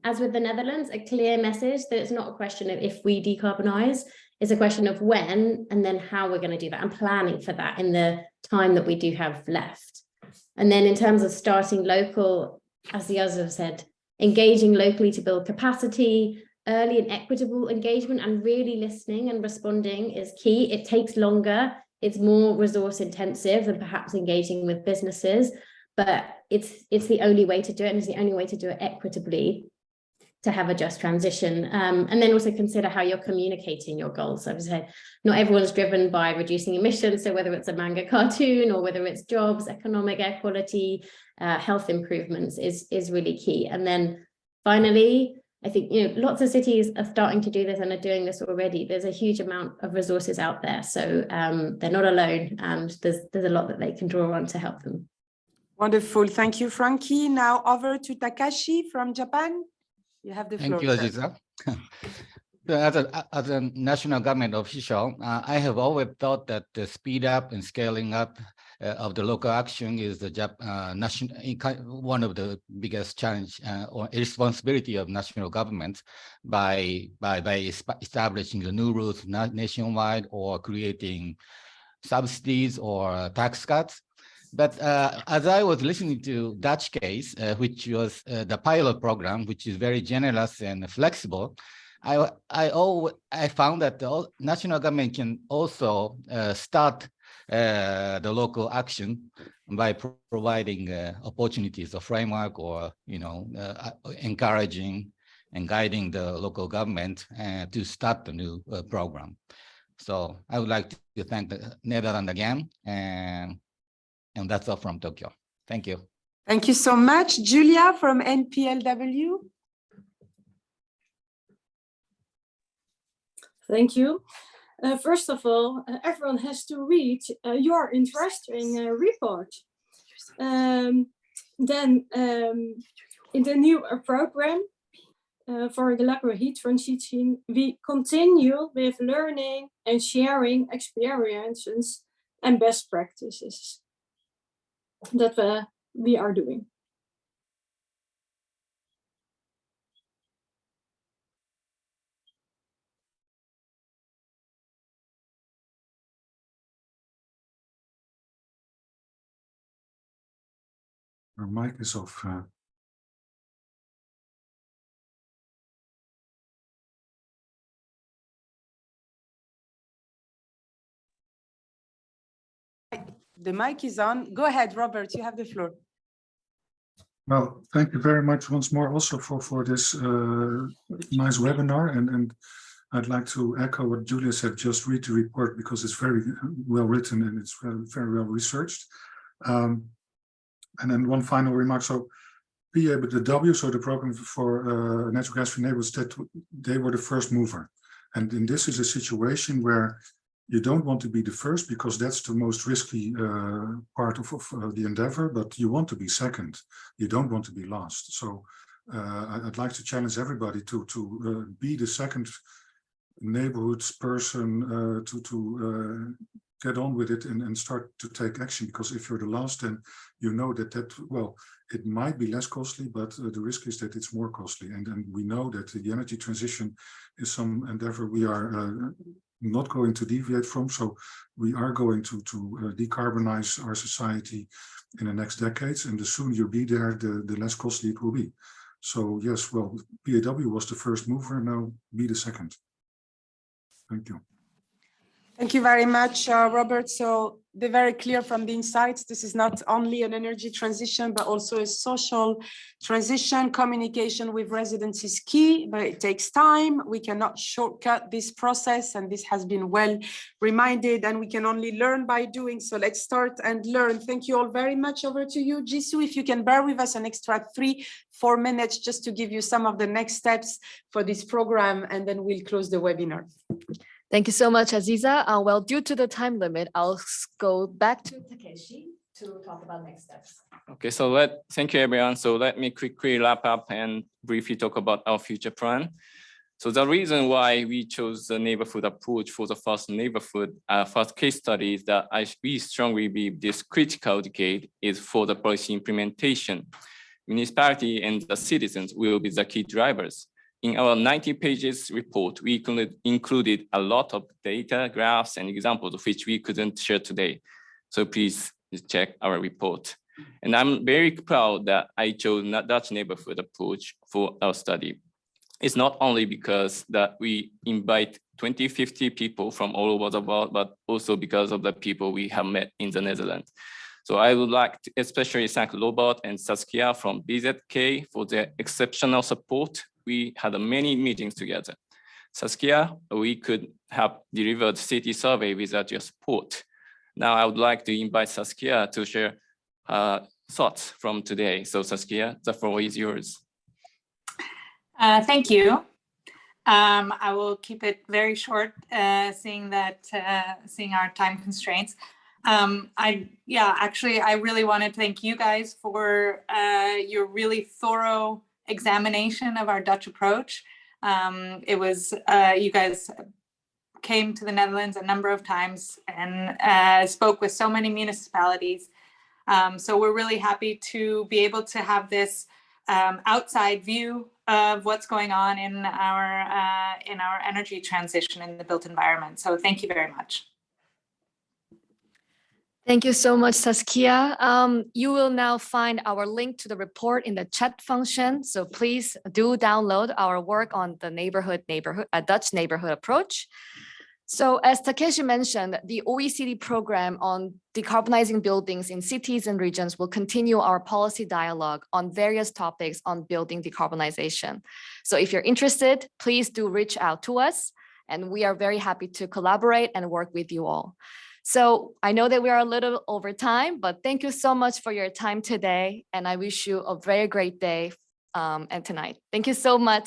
as with the Netherlands, a clear message that it's not a question of if we decarbonize, it's a question of when and then how we're going to do that, and planning for that in the time that we do have left. And then in terms of starting local, as the others have said, engaging locally to build capacity, early and equitable engagement, and really listening and responding is key. It takes longer. It's more resource intensive than perhaps engaging with businesses, but it's the only way to do it, and it's the only way to do it equitably to have a just transition. And then also consider how you're communicating your goals. So as I said, not everyone's driven by reducing emissions. So whether it's a manga cartoon or whether it's jobs, economic air quality, health improvements is really key. And then finally, I think, lots of cities are starting to do this and are doing this already. There's a huge amount of resources out there. So they're not alone, and there's a lot that they can draw on to help them. Wonderful. Thank you, Frankie. Now over to Takashi from Japan. You have the floor. Thank you, Aziza. As a national government official, I have always thought that the speed up and scaling up of the local action is the one of the biggest challenge or responsibility of national governments by establishing the new rules nationwide or creating subsidies or tax cuts. But as I was listening to Dutch case, which was the pilot program, which is very generous and flexible, I found that the national government can also start the local action by providing opportunities, a framework, or encouraging and guiding the local government to start the new program. So I would like to thank the Netherlands again, and that's all from Tokyo. Thank you. Thank you so much. Julia from NPLW. Thank you. First of all, everyone has to read your interesting report. Then in the new program for the local heat transition, we continue with learning and sharing experiences and best practices that we are doing. Our mic is off. The mic is on. Go ahead, Robert, you have the floor. Well, thank you very much once more also for this nice webinar. And I'd like to echo what Julia said, just read the report because it's very well written and it's very well researched. And then one final remark. So PAW, so the program for natural gas-free neighborhoods, that they were the first mover. And this is a situation where you don't want to be the first because that's the most risky part of the endeavor, but you want to be second. You don't want to be last. So I'd like to challenge everybody to be the second neighborhoods person to get on with it and start to take action, because if you're the last, then you know that well, it might be less costly, but the risk is that it's more costly. And we know that the energy transition is some endeavor we are not going to deviate from. So we are going to decarbonize our society in the next decades. And the sooner you be there, the less costly it will be. So yes, well, PAW was the first mover, now be the second. Thank you. Thank you very much, Robert. So they're very clear from the insights. This is not only an energy transition, but also a social transition. Communication with residents is key, but it takes time. We cannot shortcut this process, and this has been well reminded, and we can only learn by doing. So let's start and learn. Thank you all very much. Over to you, Jisoo, if you can bear with us an extra 3-4 minutes just to give you some of the next steps for this program, and then we'll close the webinar. Thank you so much, Aziza. Well, due to the time limit, I'll go back to Takeshi to talk about next steps. Okay, so thank you, everyone. So let me quickly wrap up and briefly talk about our future plan. So the reason why we chose the neighborhood approach for the first first case study is that we strongly believe this critical decade is for the policy implementation. Municipality and the citizens will be the key drivers. In our 90 pages report, we included a lot of data, graphs, and examples of which we couldn't share today. So please check our report. And I'm very proud that I chose Dutch neighborhood approach for our study. It's not only because that we invite 20-50 people from all over the world, but also because of the people we have met in the Netherlands. So I would like to especially thank Robert and Saskia from BZK for their exceptional support. We had many meetings together. Saskia, we could have delivered city survey without your support. Now I would like to invite Saskia to share thoughts from today. So Saskia, the floor is yours. Thank you. I will keep it very short, seeing our time constraints. I really want to thank you guys for your really thorough examination of our Dutch approach. It was, you guys came to the Netherlands a number of times and spoke with so many municipalities. So we're really happy to be able to have this outside view of what's going on in our energy transition in the built environment. So thank you very much. Thank you so much, Saskia. You will now find our link to the report in the chat function. So please do download our work on the Dutch neighborhood approach. So as Takeshi mentioned, the OECD program on decarbonizing buildings in cities and regions will continue our policy dialogue on various topics on building decarbonization. So if you're interested, please do reach out to us, and we are very happy to collaborate and work with you all. So I know that we are a little over time, but thank you so much for your time today, and I wish you a very great day and tonight. Thank you so much.